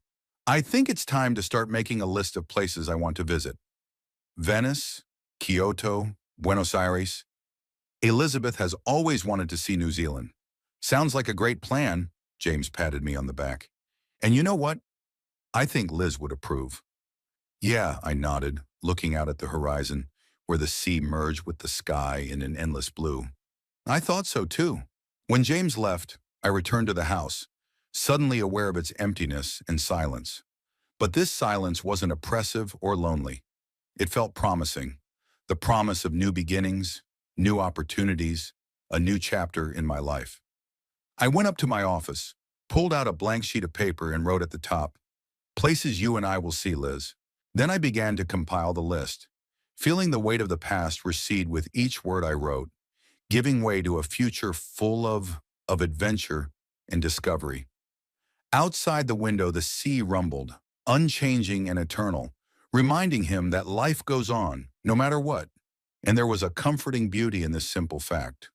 "I think it's time to start making a list of places I want to visit. Venice, Kyoto, Buenos Aires. Elizabeth has always wanted to see New Zealand." "Sounds like a great plan," James patted me on the back. "And you know what? I think Liz would approve." "Yeah," I nodded, looking out at the horizon, where the sea merged with the sky in an endless blue. "I thought so too." When James left, I returned to the house, suddenly aware of its emptiness and silence. But this silence wasn't oppressive or lonely. It felt promising, the promise of new beginnings, new opportunities, a new chapter in my life. I went up to my office, pulled out a blank sheet of paper and wrote at the top, "Places you and I will see, Liz." Then I began to compile the list, feeling the weight of the past recede with each word I wrote, giving way to a future full of adventure and discovery. Outside the window, the sea rumbled, unchanging and eternal, reminding him that life goes on, no matter what. And there was a comforting beauty in this simple fact.